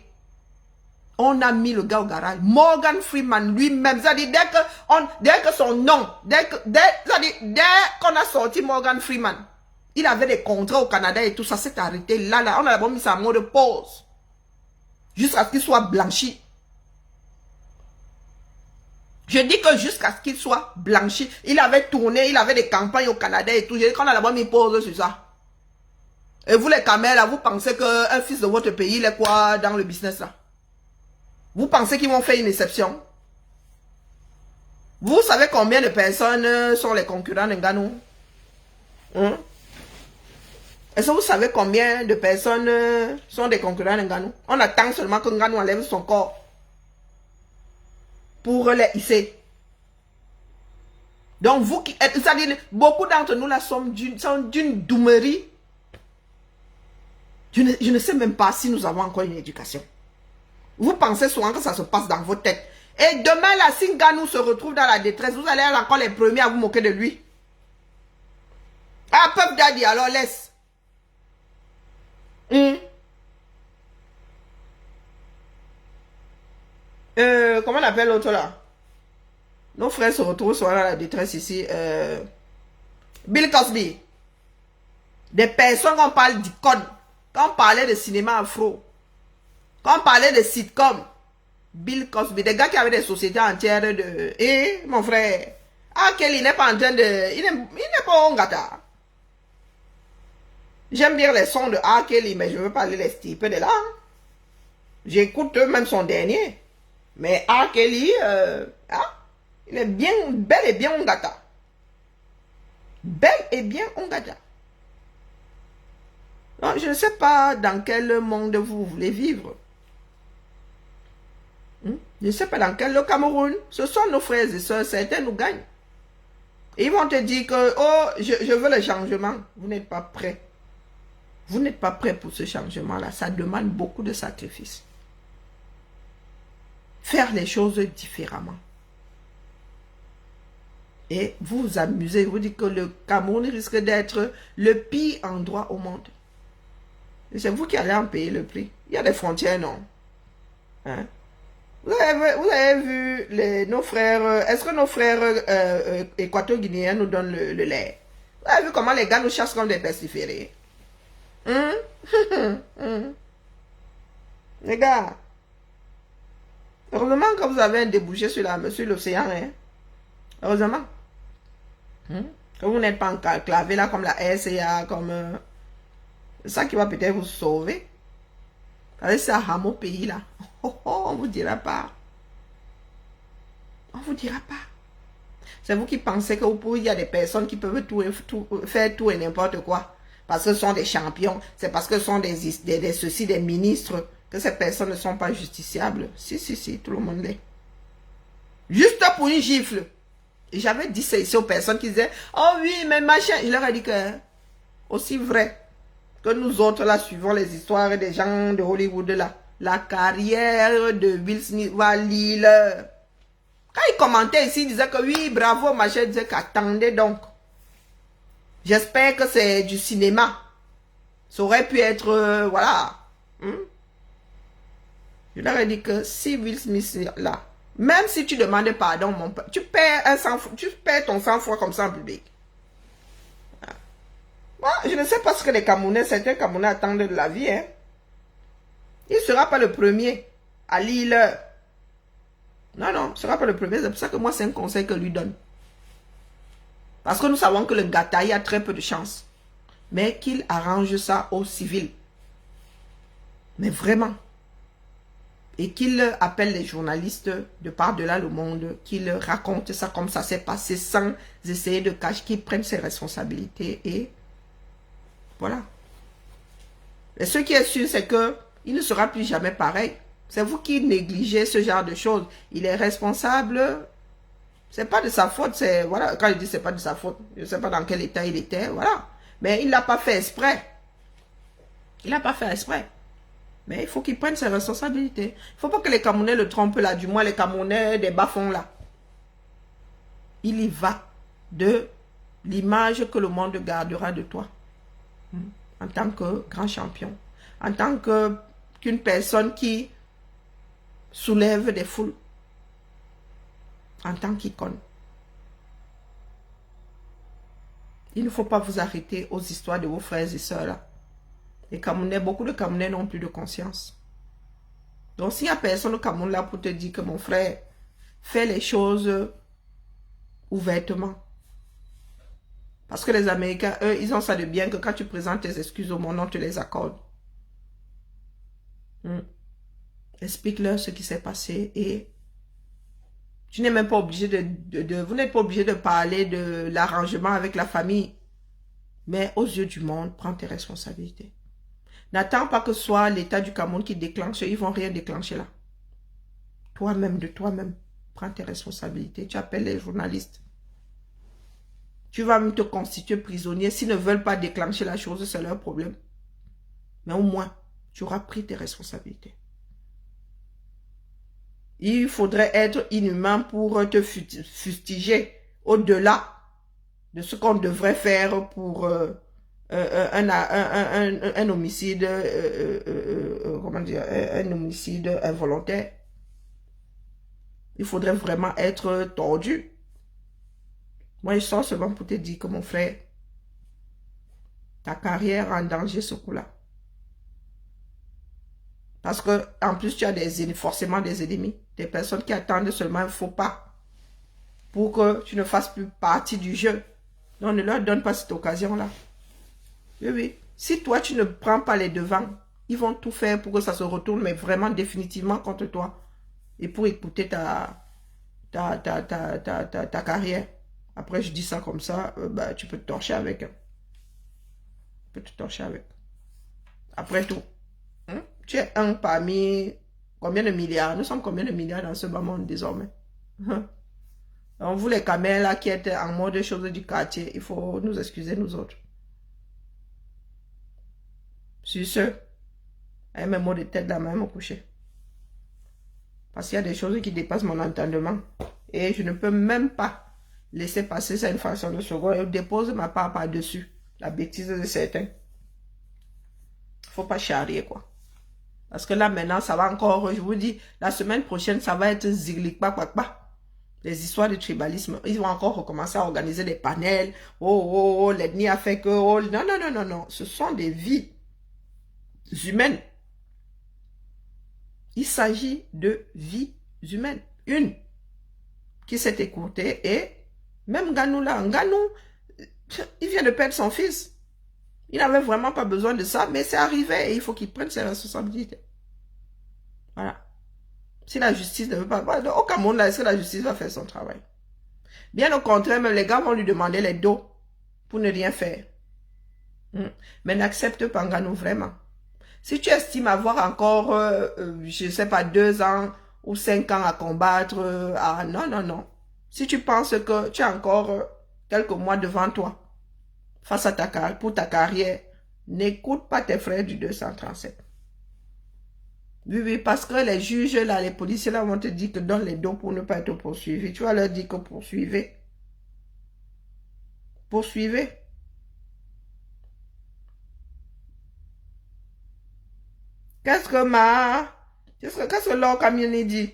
On a mis le gars au garage. Morgan Freeman lui-même, c'est-à-dire dès que son nom, dès qu'on a sorti Morgan Freeman, Il avait des contrats au Canada et tout ça s'est arrêté. Là, on a d'abord mis ça en mode pause. Jusqu'à ce qu'il soit blanchi. Je dis que jusqu'à ce qu'il soit blanchi. Il avait tourné, il avait des campagnes au Canada et tout. Je dis qu'on a d'abord mis pause sur ça. Et vous les camels, là, vous pensez qu'un fils de votre pays, il est quoi dans le business là? Vous pensez qu'ils vont faire une exception? Vous savez combien de personnes sont les concurrents de Ngannou? Hein? Est-ce que vous savez combien de personnes sont des concurrents de Ngannou? On attend seulement que Ngannou enlève son corps pour les hisser. Donc vous qui êtes, c'est-à-dire beaucoup d'entre nous là sont d'une doumerie. Je ne sais même pas si nous avons encore une éducation. Vous pensez souvent que ça se passe dans vos têtes. Et demain là, si Ngannou se retrouve dans la détresse, vous allez être encore les premiers à vous moquer de lui. Ah, Puff Daddy, alors laisse. Comment on appelle l'autre là? Nos frères se retrouvent souvent dans la détresse ici. Bill Cosby. Des personnes qu'on parle d'icônes. Quand on parlait de cinéma afro. Quand on parlait de sitcom. Bill Cosby. Des gars qui avaient des sociétés entières de... Et mon frère. Ah, Kelly n'est pas en train de... Il n'est pas un gâteau. J'aime bien les sons de R. Kelly, mais je ne veux pas les styper de là. J'écoute même son dernier. Mais R. Kelly, il est bien, bel et bien un gâteau. Bel et bien un gâteau. Non, je ne sais pas dans quel monde vous voulez vivre. Je ne sais pas dans quel... Le Cameroun, ce sont nos frères et sœurs, certains nous gagnent. Et ils vont te dire que, oh, je veux le changement. Vous n'êtes pas prêt. Vous n'êtes pas prêt pour ce changement-là. Ça demande beaucoup de sacrifices. Faire les choses différemment. Et vous vous amusez. Vous dites que le Cameroun risque d'être le pire endroit au monde. C'est vous qui allez en payer le prix. Il y a des frontières, non? Hein? Vous avez vu nos frères... Est-ce que nos frères équato-guinéens nous donnent le lait? Vous avez vu comment les gars nous chassent comme des pestiférés? Les gars, heureusement que vous avez un débouché sur l'océan, hein? Heureusement. Que vous n'êtes pas enclavé là comme la SCA, comme... c'est ça qui va peut-être vous sauver. C'est à mon pays là. On vous dira pas. On vous dira pas. C'est vous qui pensez que il y a des personnes qui peuvent faire tout et n'importe quoi. Parce que ce sont des champions. C'est parce que ce sont des ceci, des ministres, que ces personnes ne sont pas justiciables. Si, tout le monde l'est. Juste pour une gifle. Et j'avais dit ça ici aux personnes qui disaient, oh oui, mais machin. Je leur ai dit que, aussi vrai que nous autres là, suivons les histoires des gens de Hollywood là. La carrière de Will Smith va Lille. Quand il commentait ici, il disait que oui, bravo, machin, il disait qu'attendez donc. J'espère que c'est du cinéma. Ça aurait pu être, voilà. Je leur ai dit que si Will Smith est là, même si tu demandes pardon, mon père, tu perds ton sang-froid comme ça en public. Moi, je ne sais pas ce que les Camerounais, certains Camerounais attendent de la vie. Hein. Il ne sera pas le premier à Lille. Non, il ne sera pas le premier. C'est pour ça que moi, c'est un conseil que je lui donne. Parce que nous savons que le gâteau, il y a très peu de chance. Mais qu'il arrange ça aux civils. Mais vraiment. Et qu'il appelle les journalistes de par-delà le monde, qu'il raconte ça comme ça s'est passé sans essayer de cacher, qu'il prenne ses responsabilités et voilà. Et ce qui est sûr, c'est que il ne sera plus jamais pareil. C'est vous qui négligez ce genre de choses. Il est responsable. C'est pas de sa faute. C'est voilà. Quand je dis c'est pas de sa faute, je ne sais pas dans quel état il était. Voilà. Mais il l'a pas fait exprès. Il n'a pas fait exprès. Mais il faut qu'il prenne ses responsabilités. Il ne faut pas que les Camerounais le trompent là. Du moins les Camerounais des bas-fonds là. Il y va de l'image que le monde gardera de toi. En tant que grand champion. En tant qu'une personne qui soulève des foules. En tant qu'icône. Il ne faut pas vous arrêter aux histoires de vos frères et sœurs là. Les Camerounais, beaucoup de Camerounais n'ont plus de conscience. Donc s'il n'y a personne au Cameroun là pour te dire que mon frère fait les choses ouvertement. Parce que les Américains, eux, ils ont ça de bien que quand tu présentes tes excuses au monde, on te les accorde. Explique-leur ce qui s'est passé et tu n'es même pas obligé vous n'êtes pas obligé de parler de l'arrangement avec la famille. Mais aux yeux du monde, prends tes responsabilités. N'attends pas que ce soit l'État du Cameroun qui déclenche. Ils ne vont rien déclencher là. Toi-même, de toi-même, prends tes responsabilités. Tu appelles les journalistes. Tu vas même te constituer prisonnier. S'ils ne veulent pas déclencher la chose, c'est leur problème. Mais au moins, tu auras pris tes responsabilités. Il faudrait être inhumain pour te fustiger au-delà de ce qu'on devrait faire pour un homicide, comment dire, un homicide involontaire. Il faudrait vraiment être tordu. Moi, je sors seulement pour te dire que mon frère, ta carrière en danger ce coup-là. Parce que en plus, tu as forcément des ennemis. Des personnes qui attendent seulement un faux pas pour que tu ne fasses plus partie du jeu. Donc, ne leur donne pas cette occasion-là. Oui, oui. Si toi, tu ne prends pas les devants, ils vont tout faire pour que ça se retourne, mais vraiment définitivement contre toi. Et pour écouter ta carrière. Après, je dis ça comme ça, bah, tu peux te torcher avec. Tu peux te torcher avec. Après tout, tu es un parmi combien de milliards? Nous sommes combien de milliards dans ce bas monde désormais? Donc, vous les camels là qui êtes en mode choses du quartier, il faut nous excuser nous autres. Sur ce, avec mes mots de tête là, même au coucher. Parce qu'il y a des choses qui dépassent mon entendement. Et je ne peux même pas laisser passer ça une fraction de seconde. Je dépose ma part par-dessus la bêtise de certains. Faut pas charrier quoi. Parce que là maintenant, ça va encore, je vous dis, la semaine prochaine, ça va être ziglik pa. Les histoires de tribalisme, ils vont encore recommencer à organiser des panels. Oh, l'ethnie a fait que... Oh, non. Ce sont des vies humaines. Il s'agit de vies humaines. Une qui s'est écourtée et même Ganou là, il vient de perdre son fils. Il n'avait vraiment pas besoin de ça, mais c'est arrivé et il faut qu'il prenne ses responsabilités. Voilà. Si la justice ne veut pas... Au Cameroun, là, est-ce que la justice va faire son travail? Bien au contraire, même les gars vont lui demander les dos pour ne rien faire. Mais n'accepte pas Nganou vraiment. Si tu estimes avoir encore, je ne sais pas, 2 ans ou 5 ans à combattre, non. Si tu penses que tu as encore quelques mois devant toi, face à pour ta carrière, n'écoute pas tes frères du 237. Oui, parce que les juges, là, les policiers, là, vont te dire que donne les dos pour ne pas être poursuivi. Tu vas leur dire que poursuivez. Poursuivez. Qu'est-ce que Laure Kamioni dit?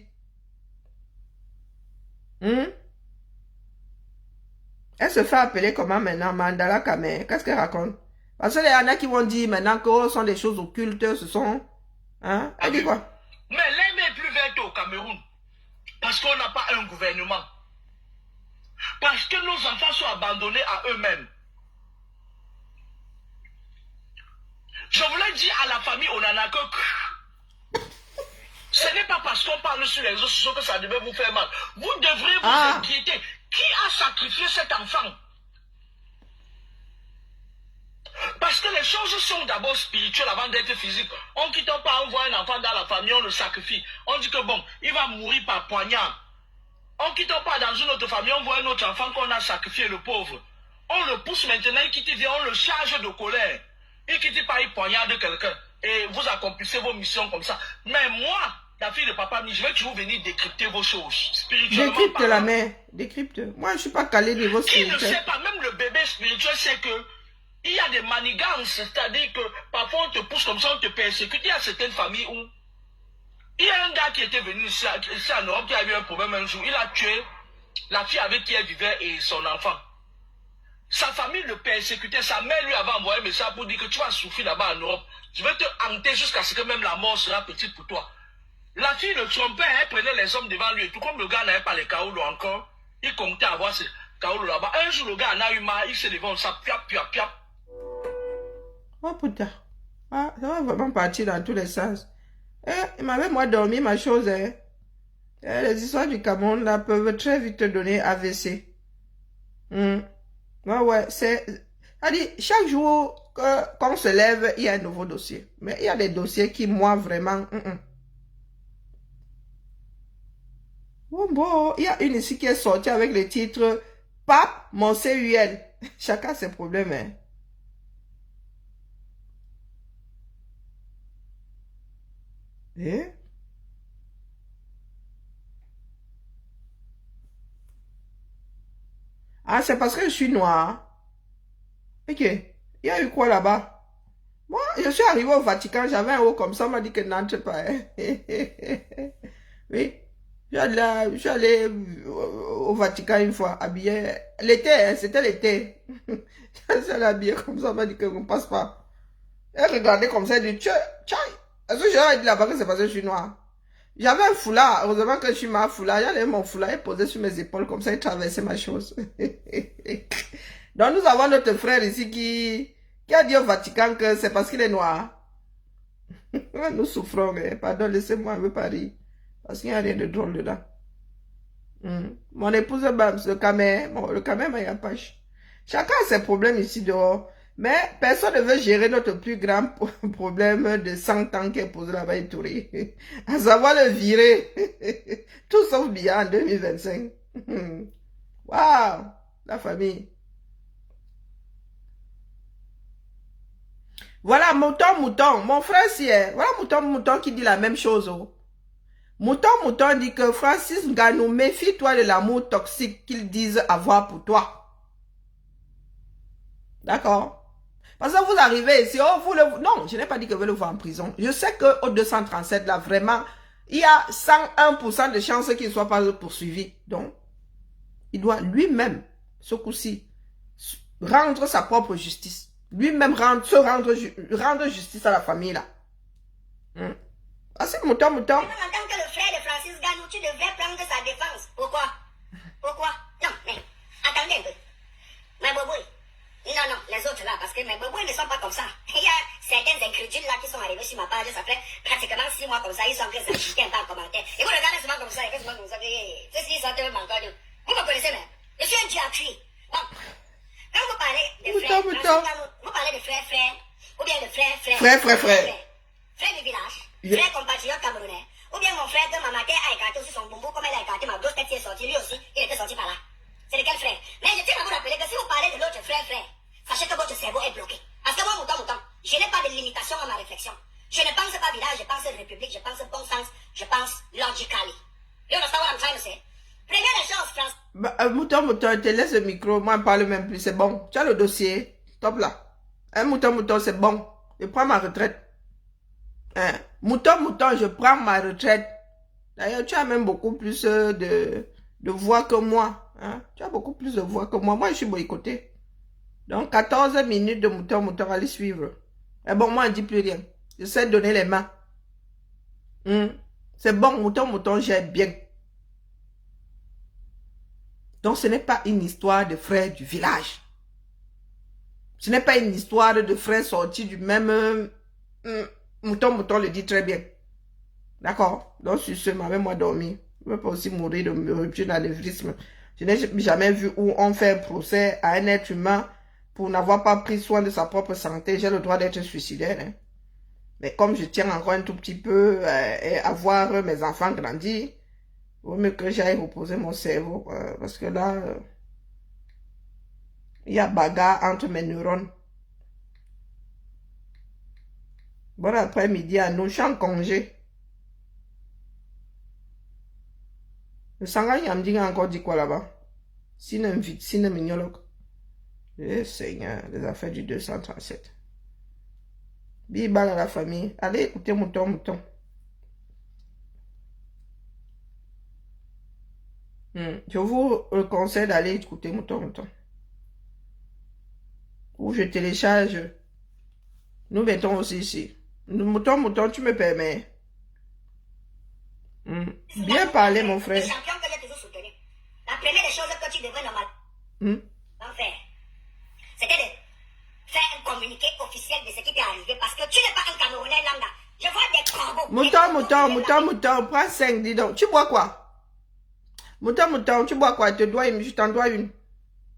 Elle se fait appeler comment maintenant? Mandala Kamé. Qu'est-ce qu'elle raconte? Parce qu'il y en a qui vont dire maintenant que ce sont des choses occultes, ce sont... Hein? Elle dit quoi? Mais l'aime est plus verte au Cameroun. Parce qu'on n'a pas un gouvernement. Parce que nos enfants sont abandonnés à eux-mêmes. Je voulais dire à la famille, on en a que... Ce n'est pas parce qu'on parle sur les réseaux sociaux que ça devait vous faire mal. Vous devrez vous inquiéter. Qui a sacrifié cet enfant? Parce que les choses sont d'abord spirituelles avant d'être physiques. On ne quitte pas, on voit un enfant dans la famille, on le sacrifie. On dit que bon, il va mourir par poignard. On ne quitte pas dans une autre famille, on voit un autre enfant qu'on a sacrifié, le pauvre. On le pousse maintenant, il quitte, on le charge de colère. Il quitte pas, il poignarde quelqu'un. Et vous accomplissez vos missions comme ça. Mais moi, la fille de papa, je vais toujours venir décrypter vos choses. Spirituellement. Décrypte la mère, décrypte. Moi, je ne suis pas calé niveau spirituel. Qui ne sait pas, même le bébé spirituel sait que il y a des manigances, c'est-à-dire que parfois on te pousse comme ça, on te persécute. Il y a certaines familles où il y a un gars qui était venu ici en Europe qui a eu un problème un jour. Il a tué la fille avec qui elle vivait et son enfant. Sa famille le persécutait. Sa mère lui avait envoyé un message pour dire que tu vas souffrir là-bas en Europe. Je vais te hanter jusqu'à ce que même la mort sera petite pour toi. La fille le trompait, elle prenait les hommes devant lui. Tout comme le gars n'avait pas les kaoulos encore, il comptait avoir ces kaoulos là-bas. Un jour, le gars en a eu marre, il s'est levé, on s'est piap, piap, piap. Oh putain. Ah, ça va vraiment partir dans tous les sens. Il m'avait moi dormi ma chose. Hein. Les histoires du Cameroun là peuvent très vite te donner AVC. Ouais, c'est... C'est-à-dire, chaque jour qu'on se lève, il y a un nouveau dossier. Mais il y a des dossiers qui, moi, vraiment... Bon, il y a une ici qui est sortie avec le titre Pape, mon CUL. Chacun ses problèmes, hein. Eh? Ah, c'est parce que je suis noire. Ok. Il y a eu quoi là-bas? Moi, je suis arrivé au Vatican, j'avais un haut comme ça, on m'a dit que n'entre pas. Hein. Oui. Je suis allé au Vatican une fois, habillé. L'été, hein, c'était l'été. Je suis allé habillé comme ça, on m'a dit qu'on ne passe pas. Elle regardait comme ça, elle dit, tchai, est-ce que j'aurais dit là-bas que c'est parce que je suis noire? J'avais un foulard, heureusement que je suis ma foulard. J'allais mon foulard, il posait sur mes épaules, comme ça, il traversait ma chose. Donc, nous avons notre frère ici qui a dit au Vatican que c'est parce qu'il est noir. Nous souffrons, mais pardon, laissez-moi un peu parler. Parce qu'il n'y a rien de drôle dedans. Mon épouse, le camé, le camé m'a yapache. Chacun a ses problèmes ici dehors. Mais personne ne veut gérer notre plus grand problème de 100 ans qui est posé là-bas et touré. À savoir le virer. Tout sauf bien en 2025. Waouh, la famille. Voilà, mouton. Mon frère, si est. Voilà, mouton qui dit la même chose. Oh. Mouton dit que Francis Ngannou, méfie-toi de l'amour toxique qu'ils disent avoir pour toi. D'accord? Parce que vous arrivez ici, oh, non, je n'ai pas dit que vous le voir en prison. Je sais qu'au 237, là, vraiment, il y a 101% de chances qu'il ne soit pas poursuivi. Donc, il doit lui-même, ce coup-ci, rendre sa propre justice. Lui-même rendre justice à la famille, là. Ah, c'est mouton. En tant que le frère de Francis Ngannou, tu devrais prendre sa défense. Pourquoi? Non, mais attendez un peu. Mais Boboui, non, les autres là, parce que mes Boboui ne sont pas comme ça. Il y a certains incrédules là qui sont arrivés sur ma page, ça fait pratiquement 6 mois comme ça, ils sont en train de s'agiter un peu en commentaire. Et vous regardez souvent comme ça, c'est ce qu'ils sont tellement encore. Vous me connaissez même. Je suis un dieu à crier. Bon, quand vous parlez de frère, vous parlez de frère, ou bien de frère. Frère du village. Frère compatriote camerounais. Ou bien mon frère que ma mère a écarté aussi son bombou comme elle a écarté ma grosse tête qui est sortie. Lui aussi, il était sorti par là. C'est de quel frère? Mais je tiens à vous rappeler que si vous parlez de l'autre frère, sachez que votre cerveau est bloqué. Parce que moi, mouton, je n'ai pas de limitation à ma réflexion. Je ne pense pas village, je pense république, je pense bon sens, je pense logically. You understand what I'm trying to say? Première des choses, France. Mouton, te laisse le micro, moi, je parle même plus, c'est bon. Tu as le dossier, top là. Mouton, c'est bon. Je prends ma retraite. Mouton, je prends ma retraite. D'ailleurs, tu as même beaucoup plus de voix que moi. Hein? Tu as beaucoup plus de voix que moi. Moi, je suis boycotté. Donc, 14 minutes de mouton, allez suivre. Et bon, moi, je ne dis plus rien. Je sais donner les mains. C'est bon, mouton, j'aime bien. Donc, ce n'est pas une histoire de frères du village. Ce n'est pas une histoire de frères sortis du même... Mouton le dit très bien. D'accord? Donc, sur ce, moi dormi. Je ne veux pas aussi mourir de rupture d'anévrisme. Je n'ai jamais vu où on fait un procès à un être humain pour n'avoir pas pris soin de sa propre santé. J'ai le droit d'être suicidaire. Hein. Mais comme je tiens encore un tout petit peu à voir mes enfants grandir, il vaut mieux que j'aille reposer mon cerveau. Parce que là, il y a bagarre entre mes neurones. Bon après-midi à nous, je suis en congé. Le Sangha Yamdi a encore dit quoi là-bas? Sine mignologue. Eh Seigneur, les affaires du 237. Bibal à la famille. Allez écoutez mouton. Je vous conseille d'aller écouter mouton. Ou je télécharge. Nous mettons aussi ici. Mouton, tu me permets. Bien parler, mon frère. Le champion que j'ai toujours soutenu. La première des choses que tu devrais normalement faire, c'était de faire un communiqué officiel de ce qui t'est arrivé parce que tu n'es pas un Camerounais lambda. Je vois des corbeaux. Mouton, prends 5, dis donc. Tu bois quoi? Mouton, tu bois quoi? Je t'en dois une.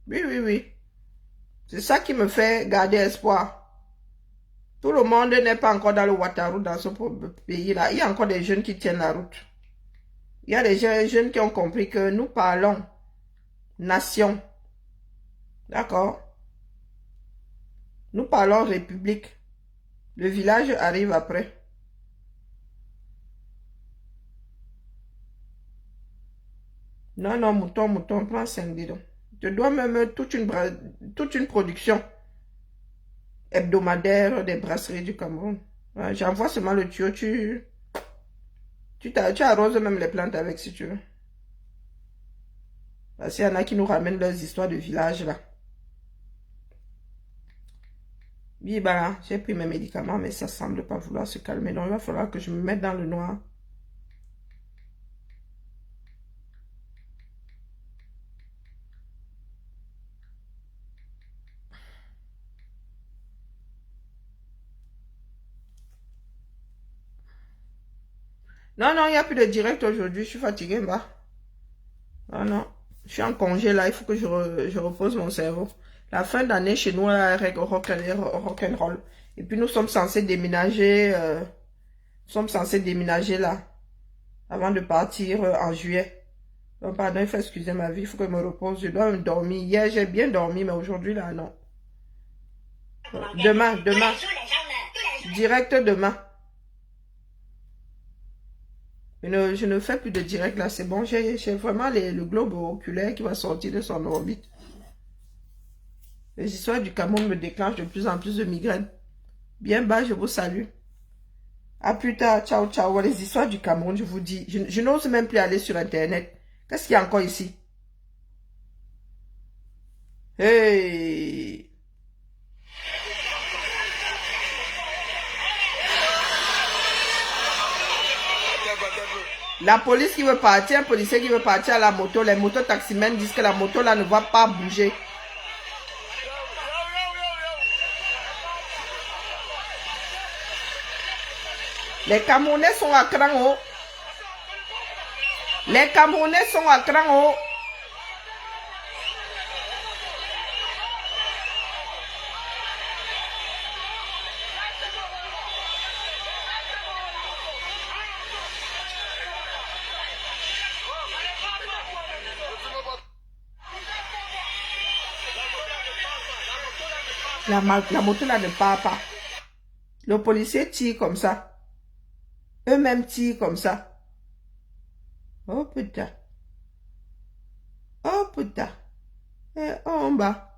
Oui. C'est ça qui me fait garder espoir. Tout le monde n'est pas encore dans le Ouattara dans ce pays-là. Il y a encore des jeunes qui tiennent la route. Il y a des jeunes qui ont compris que nous parlons nation. D'accord? Nous parlons république. Le village arrive après. Non, mouton, prends 5 dis donc. Je dois même toute une production hebdomadaire des brasseries du Cameroun. Ouais, j'envoie seulement le tuyau, tu arroses même les plantes avec si tu veux. Parce qu'il y en a qui nous ramènent leurs histoires de village là. Oui, bah, j'ai pris mes médicaments, mais ça semble pas vouloir se calmer. Donc, il va falloir que je me mette dans le noir. Non, il n'y a plus de direct aujourd'hui. Je suis fatiguée, bah. Non. Je suis en congé là. Il faut que je repose mon cerveau. La fin d'année chez nous, avec rock'n'roll. Et puis nous sommes censés déménager. Là. Avant de partir en juillet. Donc, pardon, il faut excuser ma vie. Il faut que je me repose. Je dois me dormir. Hier, j'ai bien dormi, mais aujourd'hui, là, non. Demain. Direct demain. Je ne fais plus de direct là, c'est bon. J'ai vraiment le globe oculaire qui va sortir de son orbite. Les histoires du Cameroun me déclenchent de plus en plus de migraines. Bien bas, je vous salue. À plus tard, ciao. Les histoires du Cameroun, je vous dis, je n'ose même plus aller sur Internet. Qu'est-ce qu'il y a encore ici? Hey! La police qui veut partir, un policier qui veut partir à la moto, les motos taximens disent que la moto là ne va pas bouger. Les Camerounais sont à cran haut. Les Camerounais sont à cran haut. La moto là ne part pas. Le policier tire comme ça. Eux-mêmes tirent comme ça. Oh putain. Oh putain. Et en bas.